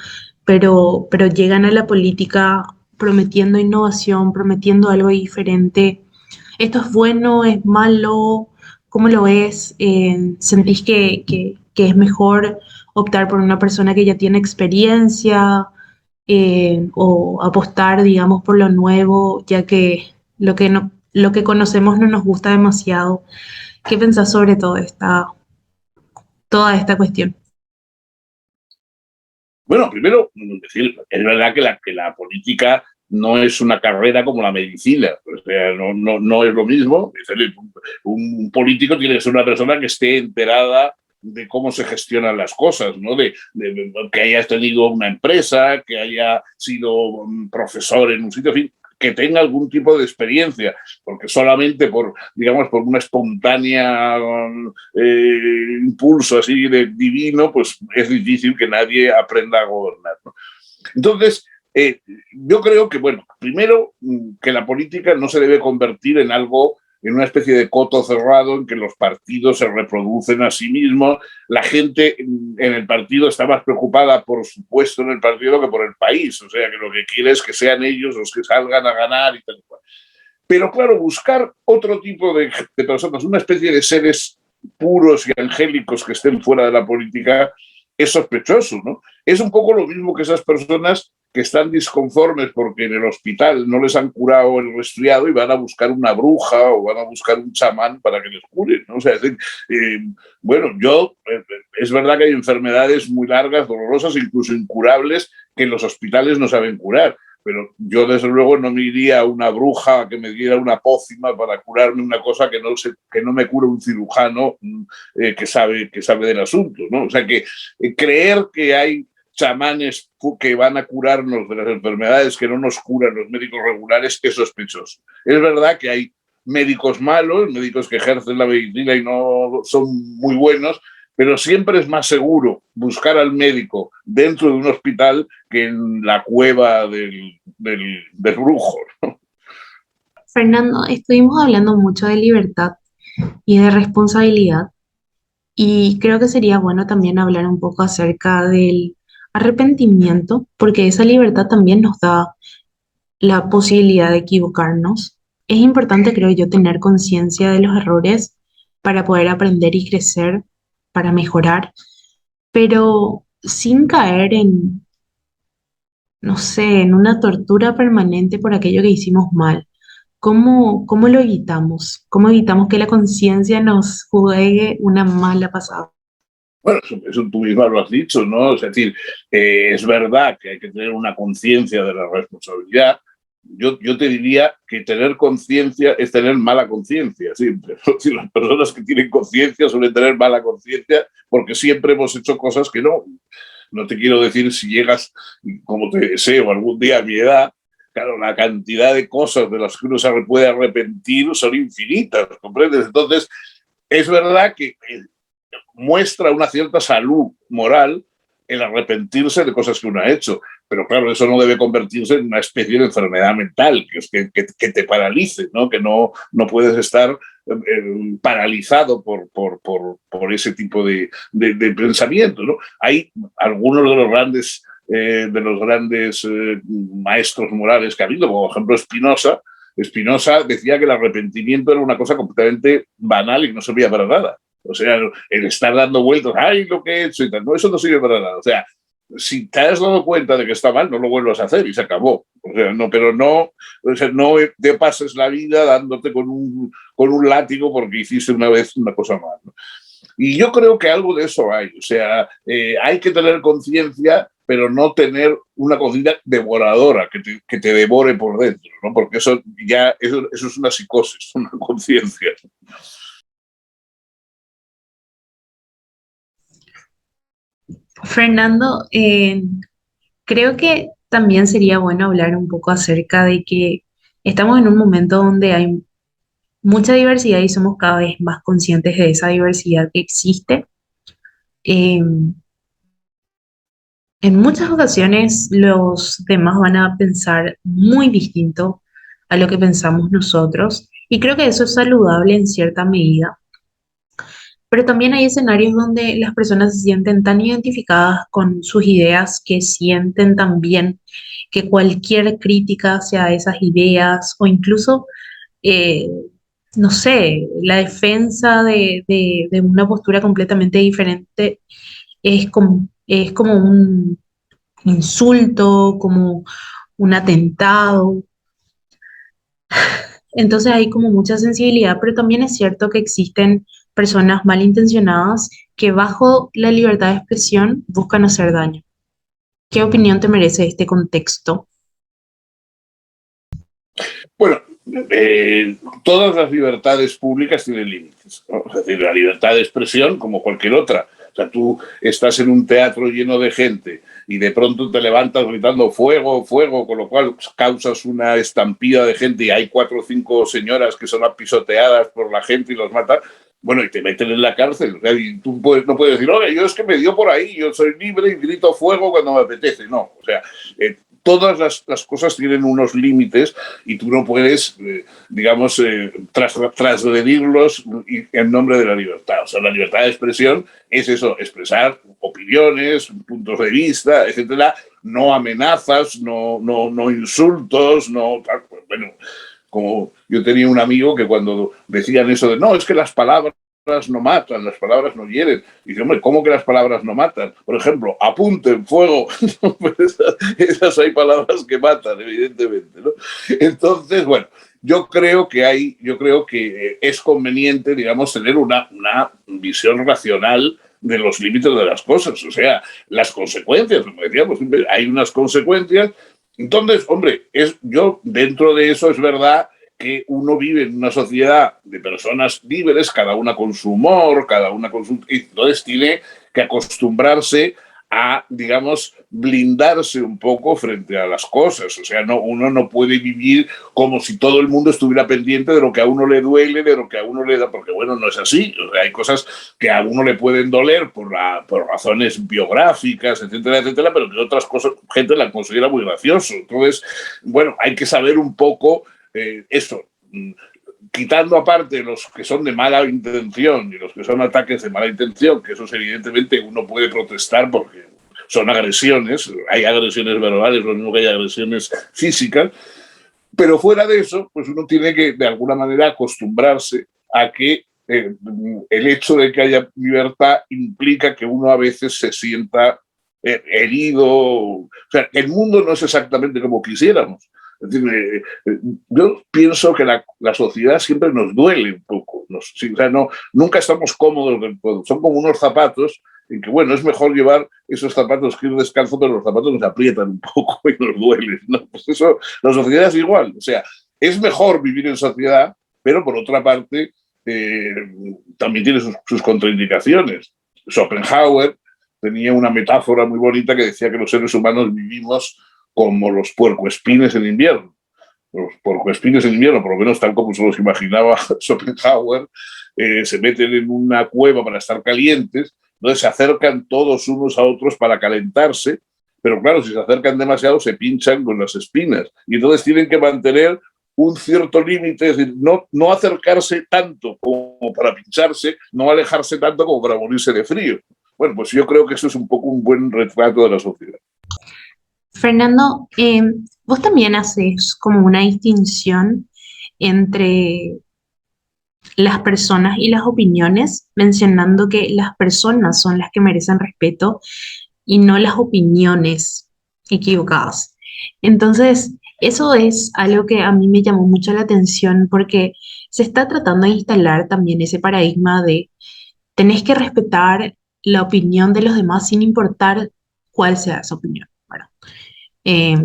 Speaker 1: pero llegan a la política prometiendo innovación, prometiendo algo diferente. ¿Esto es bueno, es malo? ¿Cómo lo ves? ¿Sentís que es mejor optar por una persona que ya tiene experiencia o apostar, digamos, por lo nuevo, ya que lo que no, lo que conocemos no nos gusta demasiado. ¿Qué pensás sobre toda esta cuestión?
Speaker 2: Bueno, primero, decir, es verdad que la política no es una carrera como la medicina, o sea, no es lo mismo. Un político tiene que ser una persona que esté enterada de cómo se gestionan las cosas, ¿no? Que haya tenido una empresa, que haya sido profesor en un sitio, en fin, que tenga algún tipo de experiencia, porque solamente por, digamos, por una espontánea impulso así de divino, pues es difícil que nadie aprenda a gobernar, ¿no? Entonces, yo creo que, bueno, primero, que la política no se debe convertir en algo, en una especie de coto cerrado en que los partidos se reproducen a sí mismos. La gente en el partido está más preocupada por su puesto en el partido que por el país. O sea, que lo que quiere es que sean ellos los que salgan a ganar y tal y cual. Pero claro, buscar otro tipo de personas, una especie de seres puros y angélicos que estén fuera de la política, es sospechoso, ¿no? Es un poco lo mismo que esas personas que están disconformes porque en el hospital no les han curado el resfriado y van a buscar una bruja o van a buscar un chamán para que les cure, ¿no? O sea, bueno, es verdad que hay enfermedades muy largas, dolorosas, incluso incurables, que en los hospitales no saben curar, pero yo desde luego no me iría a una bruja que me diera una pócima para curarme una cosa que no me cure un cirujano que sabe del asunto, ¿no? O sea que creer que hay chamanes que van a curarnos de las enfermedades que no nos curan los médicos regulares es sospechoso. Es verdad que hay médicos malos, médicos que ejercen la medicina y no son muy buenos, pero siempre es más seguro buscar al médico dentro de un hospital que en la cueva del brujo, ¿no?
Speaker 1: Fernando, estuvimos hablando mucho de libertad y de responsabilidad y creo que sería bueno también hablar un poco acerca del arrepentimiento, porque esa libertad también nos da la posibilidad de equivocarnos. Es importante, creo yo, tener conciencia de los errores para poder aprender y crecer, para mejorar, pero sin caer en, no sé, en una tortura permanente por aquello que hicimos mal. ¿Cómo lo evitamos? ¿Cómo evitamos que la conciencia nos juegue una mala pasada?
Speaker 2: Bueno, eso tú misma lo has dicho, ¿no? Es decir, es verdad que hay que tener una conciencia de la responsabilidad. Yo te diría que tener conciencia es tener mala conciencia, siempre. Las personas que tienen conciencia suelen tener mala conciencia porque siempre hemos hecho cosas que no. No te quiero decir si llegas, como te deseo, algún día a mi edad, claro, la cantidad de cosas de las que uno se puede arrepentir son infinitas, ¿comprendes? Entonces, es verdad que muestra una cierta salud moral el arrepentirse de cosas que uno ha hecho. Pero claro, eso no debe convertirse en una especie de enfermedad mental, que es que te paralice, ¿no? Que no puedes estar paralizado por ese tipo de pensamiento, ¿no? Hay algunos de los grandes maestros morales que ha habido, como por ejemplo Spinoza decía que el arrepentimiento era una cosa completamente banal y que no servía para nada. O sea, el estar dando vueltas, ay, lo que he hecho y tal, no, eso no sirve para nada. O sea, si te has dado cuenta de que está mal, no lo vuelvas a hacer y se acabó. O sea, no te pases la vida dándote con un látigo porque hiciste una vez una cosa mal, ¿no? Y yo creo que algo de eso hay. O sea, hay que tener conciencia, pero no tener una conciencia devoradora que te devore por dentro, ¿no? Porque eso es una psicosis, una conciencia.
Speaker 1: Fernando, creo que también sería bueno hablar un poco acerca de que estamos en un momento donde hay mucha diversidad y somos cada vez más conscientes de esa diversidad que existe. Eh, en muchas ocasiones los demás van a pensar muy distinto a lo que pensamos nosotros y creo que eso es saludable en cierta medida. Pero también hay escenarios donde las personas se sienten tan identificadas con sus ideas que sienten también que cualquier crítica hacia esas ideas o incluso, eh, no sé, la defensa de una postura completamente diferente es como un insulto, como un atentado. Entonces hay como mucha sensibilidad, pero también es cierto que existen personas malintencionadas que bajo la libertad de expresión buscan hacer daño. ¿Qué opinión te merece este contexto?
Speaker 2: Bueno, todas las libertades públicas tienen límites, ¿no? Es decir, la libertad de expresión, como cualquier otra. O sea, tú estás en un teatro lleno de gente y de pronto te levantas gritando fuego, fuego, con lo cual causas una estampida de gente y hay 4 o 5 señoras que son pisoteadas por la gente y los matan. Bueno, y te meten en la cárcel. O sea, y tú no puedes decir, oye, yo es que me dio por ahí, yo soy libre y grito fuego cuando me apetece. No, o sea, todas las cosas tienen unos límites y tú no puedes, digamos, transgredirlos en nombre de la libertad. O sea, la libertad de expresión es eso, expresar opiniones, puntos de vista, etcétera, no amenazas, no insultos, no... Bueno, como yo tenía un amigo que cuando decían eso de, no, es que las palabras no matan, las palabras no hieren. Y dice, hombre, ¿cómo que las palabras no matan? Por ejemplo, apunten, fuego. Esas hay palabras que matan, evidentemente, ¿no? Entonces, bueno, yo creo que es conveniente, digamos, tener una visión racional de los límites de las cosas, o sea, las consecuencias, como decíamos, hay unas consecuencias. Entonces, hombre, yo dentro de eso es verdad que uno vive en una sociedad de personas libres, cada una con su humor, cada una con su... Entonces tiene que acostumbrarse a, digamos, blindarse un poco frente a las cosas. O sea, uno no puede vivir como si todo el mundo estuviera pendiente de lo que a uno le duele, de lo que a uno le da, porque bueno, no es así. O sea, hay cosas que a uno le pueden doler por razones biográficas, etcétera, etcétera, pero que otras cosas, gente la considera muy gracioso. Entonces, bueno, hay que saber un poco eso, quitando aparte los que son de mala intención y los que son ataques de mala intención, que esos evidentemente uno puede protestar porque son agresiones, hay agresiones verbales, lo mismo que hay agresiones físicas, pero fuera de eso, pues uno tiene que de alguna manera acostumbrarse a que el hecho de que haya libertad implica que uno a veces se sienta herido. O sea, el mundo no es exactamente como quisiéramos. Es decir, yo pienso que la sociedad siempre nos duele un poco. O sea, nunca estamos cómodos del todo. Son como unos zapatos en que, bueno, es mejor llevar esos zapatos que ir descalzo, pero los zapatos nos aprietan un poco y nos duelen, ¿no? Pues eso, la sociedad es igual. O sea, es mejor vivir en sociedad, pero por otra parte, también tiene sus contraindicaciones. Schopenhauer tenía una metáfora muy bonita que decía que los seres humanos vivimos como los puercoespines en invierno. Los puercoespines en invierno, por lo menos tal como se los imaginaba Schopenhauer, se meten en una cueva para estar calientes, entonces se acercan todos unos a otros para calentarse, pero claro, si se acercan demasiado se pinchan con las espinas y entonces tienen que mantener un cierto límite, es decir, no acercarse tanto como para pincharse, no alejarse tanto como para morirse de frío. Bueno, pues yo creo que eso es un poco un buen retrato de la sociedad.
Speaker 1: Fernando, vos también haces como una distinción entre las personas y las opiniones, mencionando que las personas son las que merecen respeto y no las opiniones equivocadas. Entonces, eso es algo que a mí me llamó mucho la atención porque se está tratando de instalar también ese paradigma de tenés que respetar la opinión de los demás sin importar cuál sea esa opinión. ¿Verdad? Eh,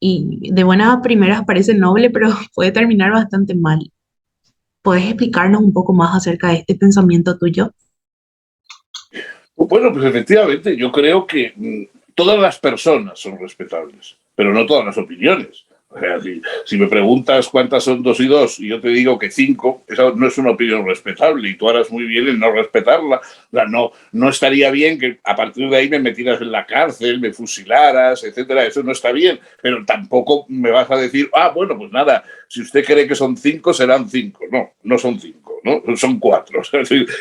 Speaker 1: y de buenas primeras parece noble, pero puede terminar bastante mal. ¿Puedes explicarnos un poco más acerca de este pensamiento tuyo?
Speaker 2: Bueno, pues efectivamente, yo creo que todas las personas son respetables, pero no todas las opiniones. O sea, si me preguntas cuántas son 2 y 2 y yo te digo que 5, esa no es una opinión respetable y tú harás muy bien en no respetarla. O sea, no estaría bien que a partir de ahí me metieras en la cárcel, me fusilaras, etcétera. Eso no está bien, pero tampoco me vas a decir, bueno, pues nada, si usted cree que son 5, serán 5. No, no son 5, ¿no? Son 4.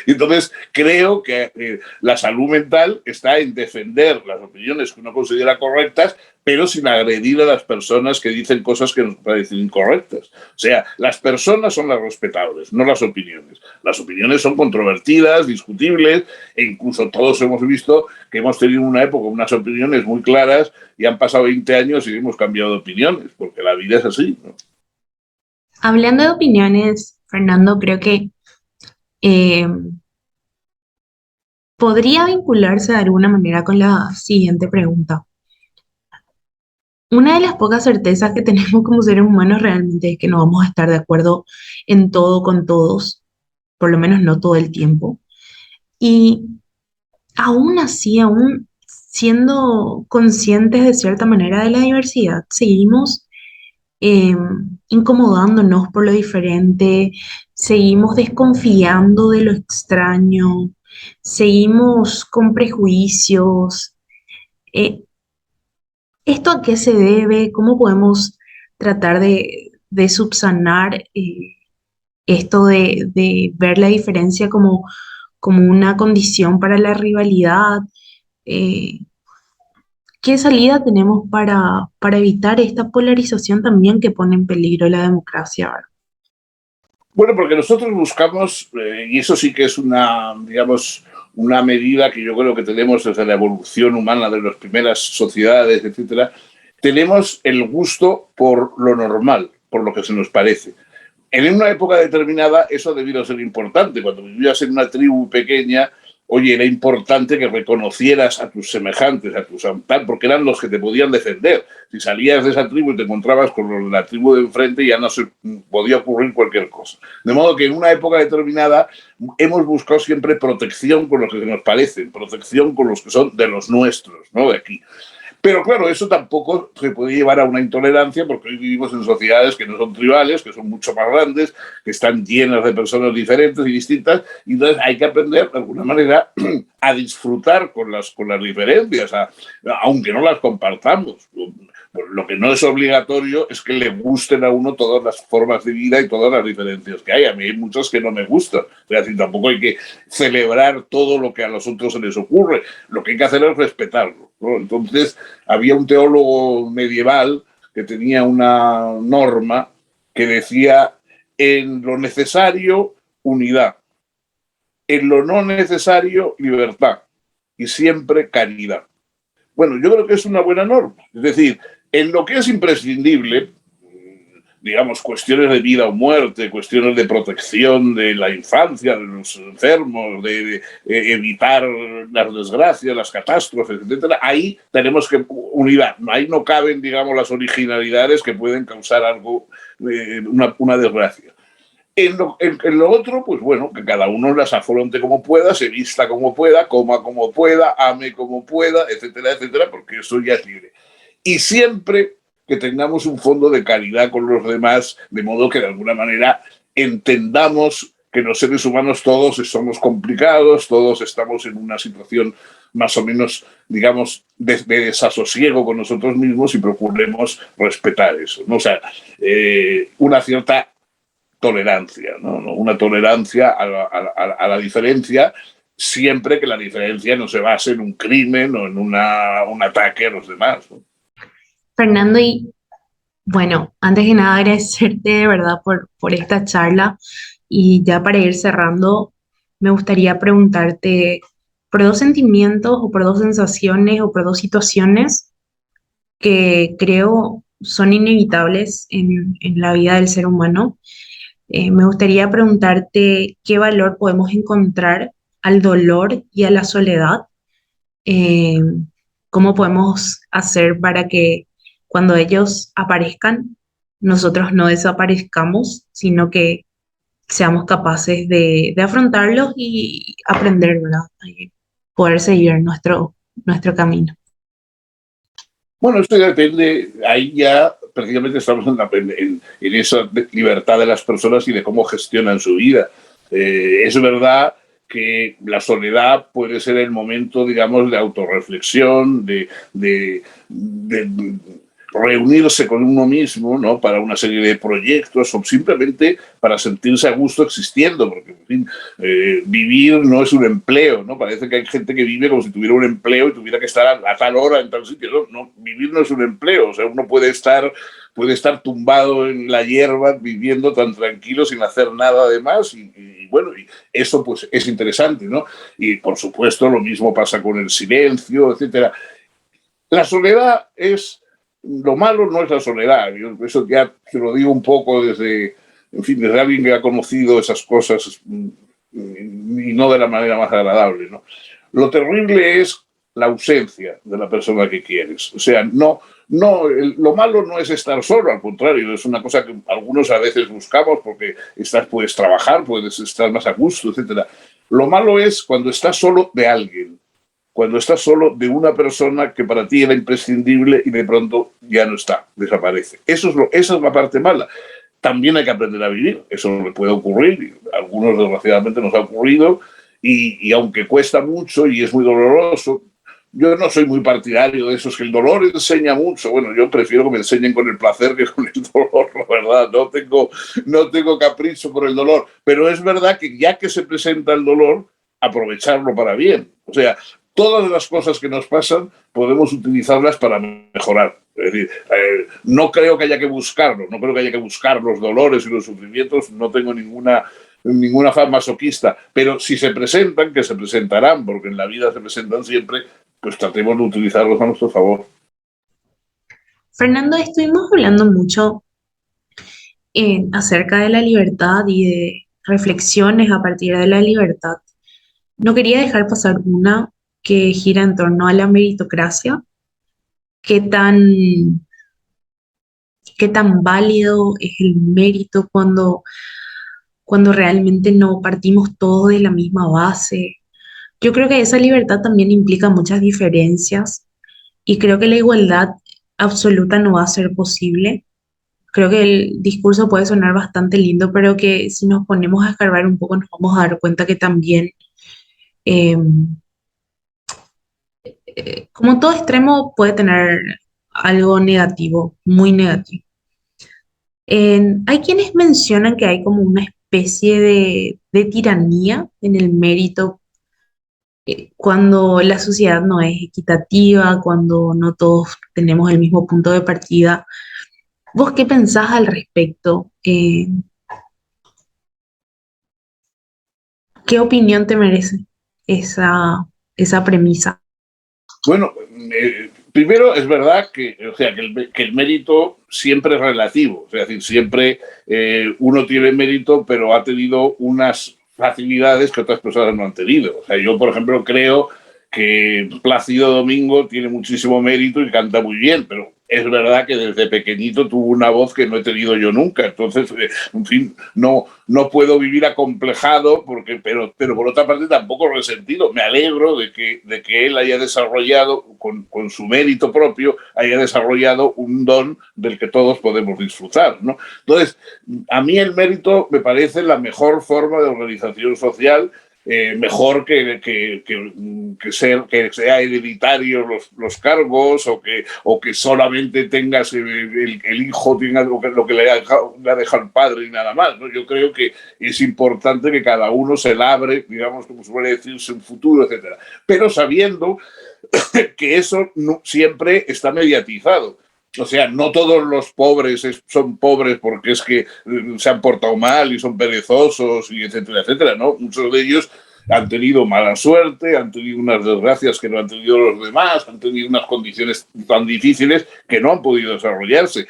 Speaker 2: Entonces, creo que la salud mental está en defender las opiniones que uno considera correctas, pero sin agredir a las personas que dicen cosas que nos parecen incorrectas. O sea, las personas son las respetables, no las opiniones. Las opiniones son controvertidas, discutibles, e incluso todos hemos visto que hemos tenido una época unas opiniones muy claras y han pasado 20 años y hemos cambiado de opiniones, porque la vida es así, ¿no?
Speaker 1: Hablando de opiniones, Fernando, creo que eh, podría vincularse de alguna manera con la siguiente pregunta. Una de las pocas certezas que tenemos como seres humanos realmente es que no vamos a estar de acuerdo en todo con todos, por lo menos no todo el tiempo. Y aún así, aún siendo conscientes de cierta manera de la diversidad, seguimos eh, incomodándonos por lo diferente, seguimos desconfiando de lo extraño, seguimos con prejuicios. Eh, ¿Esto a qué se debe? ¿Cómo podemos tratar de subsanar esto de ver la diferencia como una condición para la rivalidad? Eh, ¿Qué salida tenemos para evitar esta polarización también que pone en peligro la democracia ahora?
Speaker 2: Bueno, porque nosotros buscamos, y eso sí que es una, digamos, una medida que yo creo que tenemos desde la evolución humana de las primeras sociedades, etcétera, tenemos el gusto por lo normal, por lo que se nos parece. En una época determinada eso debió ser importante. Cuando vivías en una tribu pequeña, oye, era importante que reconocieras a tus semejantes, a tus tal, porque eran los que te podían defender. Si salías de esa tribu y te encontrabas con la tribu de enfrente, ya no se podía ocurrir cualquier cosa. De modo que en una época determinada hemos buscado siempre protección con los que nos parecen, protección con los que son de los nuestros, ¿no? De aquí. Pero claro, eso tampoco se puede llevar a una intolerancia porque hoy vivimos en sociedades que no son tribales, que son mucho más grandes, que están llenas de personas diferentes y distintas, y entonces hay que aprender de alguna manera a disfrutar con las diferencias, aunque no las compartamos. Lo que no es obligatorio es que le gusten a uno todas las formas de vida y todas las diferencias que hay. A mí hay muchas que no me gustan. Es decir, tampoco hay que celebrar todo lo que a los otros se les ocurre. Lo que hay que hacer es respetarlo, ¿no? Entonces, había un teólogo medieval que tenía una norma que decía: en lo necesario, unidad; en lo no necesario, libertad; y siempre caridad. Bueno, yo creo que es una buena norma. Es decir, en lo que es imprescindible, digamos, cuestiones de vida o muerte, cuestiones de protección de la infancia, de los enfermos, de evitar las desgracias, las catástrofes, etcétera, ahí tenemos que unidad. Ahí no caben, digamos, las originalidades que pueden causar algo, una desgracia. En lo otro, pues bueno, que cada uno las afronte como pueda, se vista como pueda, coma como pueda, ame como pueda, etcétera, etcétera, porque eso ya es libre. Y siempre que tengamos un fondo de caridad con los demás, de modo que de alguna manera entendamos que los seres humanos todos somos complicados, todos estamos en una situación más o menos, digamos, de desasosiego con nosotros mismos, y procuremos respetar eso, ¿no? O sea, una cierta tolerancia, ¿no? Una tolerancia a la diferencia, siempre que la diferencia no se base en un crimen o en un ataque a los demás, ¿no?
Speaker 1: Fernando, y bueno, antes que nada agradecerte de verdad por esta charla y ya para ir cerrando, me gustaría preguntarte por dos sentimientos o por dos sensaciones o por dos situaciones que creo son inevitables en la vida del ser humano. Me gustaría preguntarte qué valor podemos encontrar al dolor y a la soledad. Eh, ¿Cómo podemos hacer para que cuando ellos aparezcan, nosotros no desaparezcamos, sino que seamos capaces de afrontarlos y aprender, ¿verdad? Y poder seguir nuestro camino.
Speaker 2: Bueno, esto ya depende, ahí ya prácticamente estamos en esa libertad de las personas y de cómo gestionan su vida. Es verdad que la soledad puede ser el momento, digamos, de autorreflexión, de reunirse con uno mismo, ¿no? Para una serie de proyectos o simplemente para sentirse a gusto existiendo, porque en fin, vivir no es un empleo, ¿no? Parece que hay gente que vive como si tuviera un empleo y tuviera que estar a tal hora en tal sitio. No, no, vivir no es un empleo, o sea, uno puede estar tumbado en la hierba viviendo tan tranquilo sin hacer nada de más y bueno, y eso pues es interesante, ¿no? Y por supuesto lo mismo pasa con el silencio, etcétera. La soledad es, lo malo no es la soledad, yo eso ya se lo digo un poco en fin, desde alguien que ha conocido esas cosas y no de la manera más agradable, ¿no? Lo terrible es la ausencia de la persona que quieres. O sea, lo malo no es estar solo, al contrario, es una cosa que algunos a veces buscamos porque puedes trabajar, puedes estar más a gusto, etc. Lo malo es cuando estás solo de alguien, cuando estás solo de una persona que para ti era imprescindible y de pronto ya no está, desaparece. Esa es la parte mala. También hay que aprender a vivir, eso le puede ocurrir, a algunos desgraciadamente nos ha ocurrido, y aunque cuesta mucho y es muy doloroso, yo no soy muy partidario de esos, que el dolor enseña mucho. Bueno, yo prefiero que me enseñen con el placer que con el dolor, la verdad. No tengo capricho por el dolor. Pero es verdad que ya que se presenta el dolor, aprovecharlo para bien. O sea, todas las cosas que nos pasan podemos utilizarlas para mejorar. Es decir, no creo que haya que buscarlo, no creo que haya que buscar los dolores y los sufrimientos, no tengo ninguna afán masoquista, pero si se presentan, que se presentarán, porque en la vida se presentan siempre, pues tratemos de utilizarlos a nuestro favor.
Speaker 1: Fernando, estuvimos hablando mucho acerca de la libertad y de reflexiones a partir de la libertad. No quería dejar pasar una que gira en torno a la meritocracia. ¿Qué tan, qué tan válido es el mérito cuando realmente no partimos todos de la misma base? Yo creo que esa libertad también implica muchas diferencias y creo que la igualdad absoluta no va a ser posible. Creo que el discurso puede sonar bastante lindo, pero que si nos ponemos a escarbar un poco nos vamos a dar cuenta que también, eh, como todo extremo, puede tener algo negativo, muy negativo. Hay quienes mencionan que hay como una especie de tiranía en el mérito cuando la sociedad no es equitativa, cuando no todos tenemos el mismo punto de partida. ¿Vos qué pensás al respecto? ¿Qué opinión te merece esa premisa?
Speaker 2: Bueno, primero es verdad que, o sea, que el mérito siempre es relativo, o sea, es decir, siempre uno tiene mérito, pero ha tenido unas facilidades que otras personas no han tenido. O sea, yo, por ejemplo, creo que Plácido Domingo tiene muchísimo mérito y canta muy bien, pero es verdad que desde pequeñito tuvo una voz que no he tenido yo nunca. Entonces, en fin, no puedo vivir acomplejado, pero por otra parte tampoco resentido. Me alegro de que él haya desarrollado, con su mérito propio, haya desarrollado un don del que todos podemos disfrutar, ¿no? Entonces, a mí el mérito me parece la mejor forma de organización social, mejor que sea hereditario los cargos, o que solamente tengas el hijo tenga lo que le ha dejado el padre y nada más, ¿no? Yo creo que es importante que cada uno se labre, digamos, como suele decirse, un futuro, etcétera, pero sabiendo que eso no siempre está mediatizado. O sea, no todos los pobres son pobres porque es que se han portado mal y son perezosos, y etcétera, etcétera, ¿no? Muchos de ellos han tenido mala suerte, han tenido unas desgracias que no han tenido los demás, han tenido unas condiciones tan difíciles que no han podido desarrollarse.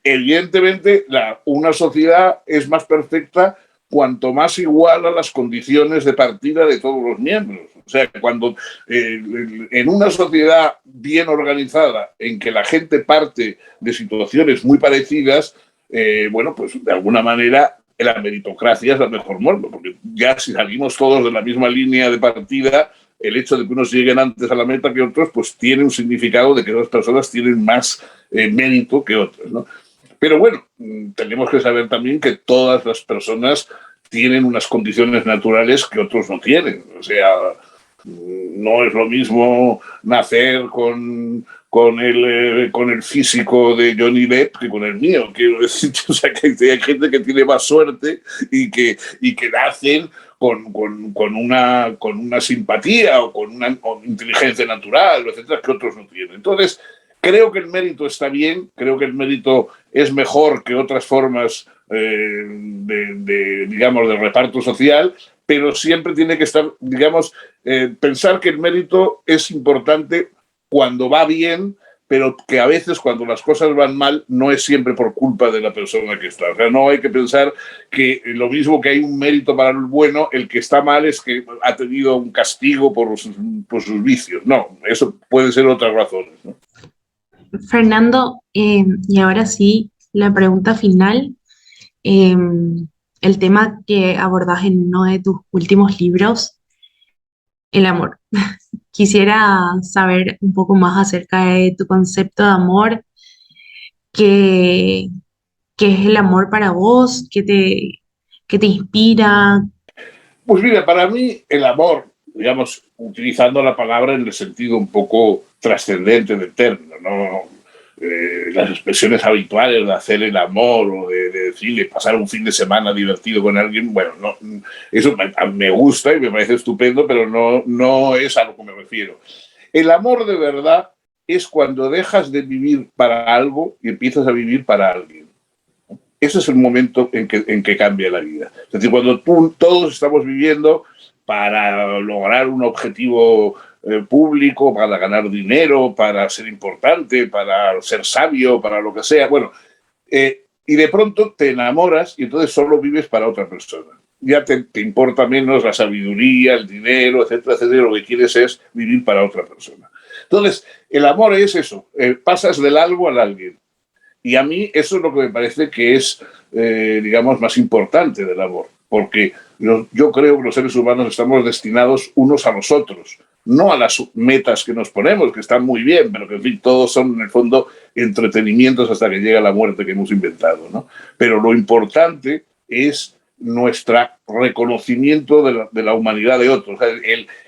Speaker 2: Evidentemente, una sociedad es más perfecta cuanto más iguala las condiciones de partida de todos los miembros. O sea, cuando en una sociedad bien organizada, en que la gente parte de situaciones muy parecidas, bueno, pues de alguna manera la meritocracia es la mejor forma, porque ya si salimos todos de la misma línea de partida, el hecho de que unos lleguen antes a la meta que otros, pues tiene un significado de que las personas tienen más mérito que otras, ¿no? Pero bueno, tenemos que saber también que todas las personas tienen unas condiciones naturales que otros no tienen. O sea, no es lo mismo nacer con el físico de Johnny Depp que con el mío. Quiero decir, o sea, que hay gente que tiene más suerte y que nacen con una simpatía o con una inteligencia natural, etcétera, que otros no tienen. Entonces, creo que el mérito está bien, creo que el mérito es mejor que otras formas digamos, de reparto social, pero siempre tiene que estar, digamos, pensar que el mérito es importante cuando va bien, pero que a veces cuando las cosas van mal no es siempre por culpa de la persona que está. O sea, no hay que pensar que lo mismo que hay un mérito para el bueno, el que está mal es que ha tenido un castigo por sus vicios. No, eso puede ser otras razones, ¿no?
Speaker 1: Fernando, y ahora sí, la pregunta final. El tema que abordas en uno de tus últimos libros, el amor. Quisiera saber un poco más acerca de tu concepto de amor, qué, qué es el amor para vos, qué te inspira.
Speaker 2: Pues mira, para mí el amor, digamos, utilizando la palabra en el sentido un poco trascendente del término, ¿no? Las expresiones habituales de hacer el amor o de decirle pasar un fin de semana divertido con alguien, bueno, no, eso me gusta y me parece estupendo, pero no es a lo que me refiero. El amor de verdad es cuando dejas de vivir para algo y empiezas a vivir para alguien. Ese es el momento en que cambia la vida. Es decir, cuando todos estamos viviendo para lograr un objetivo público, para ganar dinero, para ser importante, para ser sabio, para lo que sea, bueno, y de pronto te enamoras y entonces solo vives para otra persona. Ya te importa menos la sabiduría, el dinero, etcétera, etcétera. Lo que quieres es vivir para otra persona. Entonces, el amor es eso, pasas del algo al alguien. Y a mí eso es lo que me parece que es, digamos, más importante del amor, porque yo creo que los seres humanos estamos destinados unos a los otros, no a las metas que nos ponemos, que están muy bien, pero que en fin, todos son en el fondo entretenimientos hasta que llega la muerte que hemos inventado, ¿no? Pero lo importante es nuestro reconocimiento de la humanidad de otros, o sea,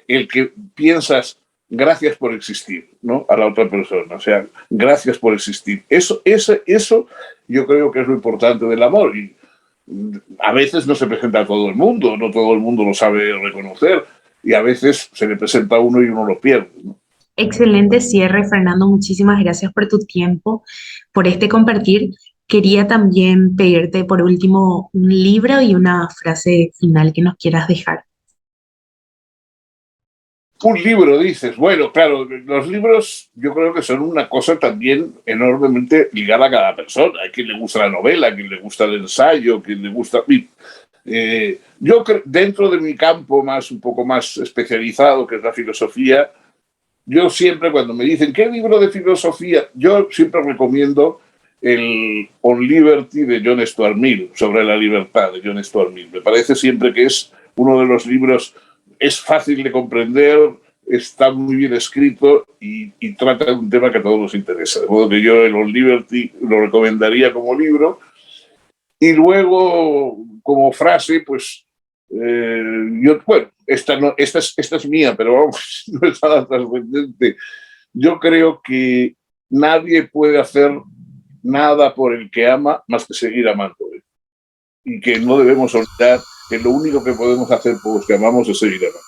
Speaker 2: el que piensas gracias por existir, ¿no? A la otra persona, o sea, gracias por existir. Eso yo creo que es lo importante del amor y a veces no se presenta a todo el mundo, no todo el mundo lo sabe reconocer y a veces se le presenta a uno y uno lo pierde, ¿no?
Speaker 1: Excelente cierre, Fernando. Muchísimas gracias por tu tiempo, por este compartir. Quería también pedirte por último un libro y una frase final que nos quieras dejar.
Speaker 2: Un libro, dices. Bueno, claro, los libros yo creo que son una cosa también enormemente ligada a cada persona. Hay quien le gusta la novela, a quien le gusta el ensayo, a quien le gusta... yo dentro de mi campo un poco más especializado, que es la filosofía, yo siempre cuando me dicen, ¿qué libro de filosofía? Yo siempre recomiendo el On Liberty de John Stuart Mill, sobre la libertad de John Stuart Mill. Me parece siempre que es uno de los libros, es fácil de comprender, está muy bien escrito y trata de un tema que a todos nos interesa. De modo que yo el On Liberty lo recomendaría como libro. Y luego, como frase, pues, bueno, esta es mía, pero vamos, no es nada trascendente. Yo creo que nadie puede hacer nada por el que ama más que seguir amándole. Y que no debemos olvidar que lo único que podemos hacer por los que amamos es seguir amando.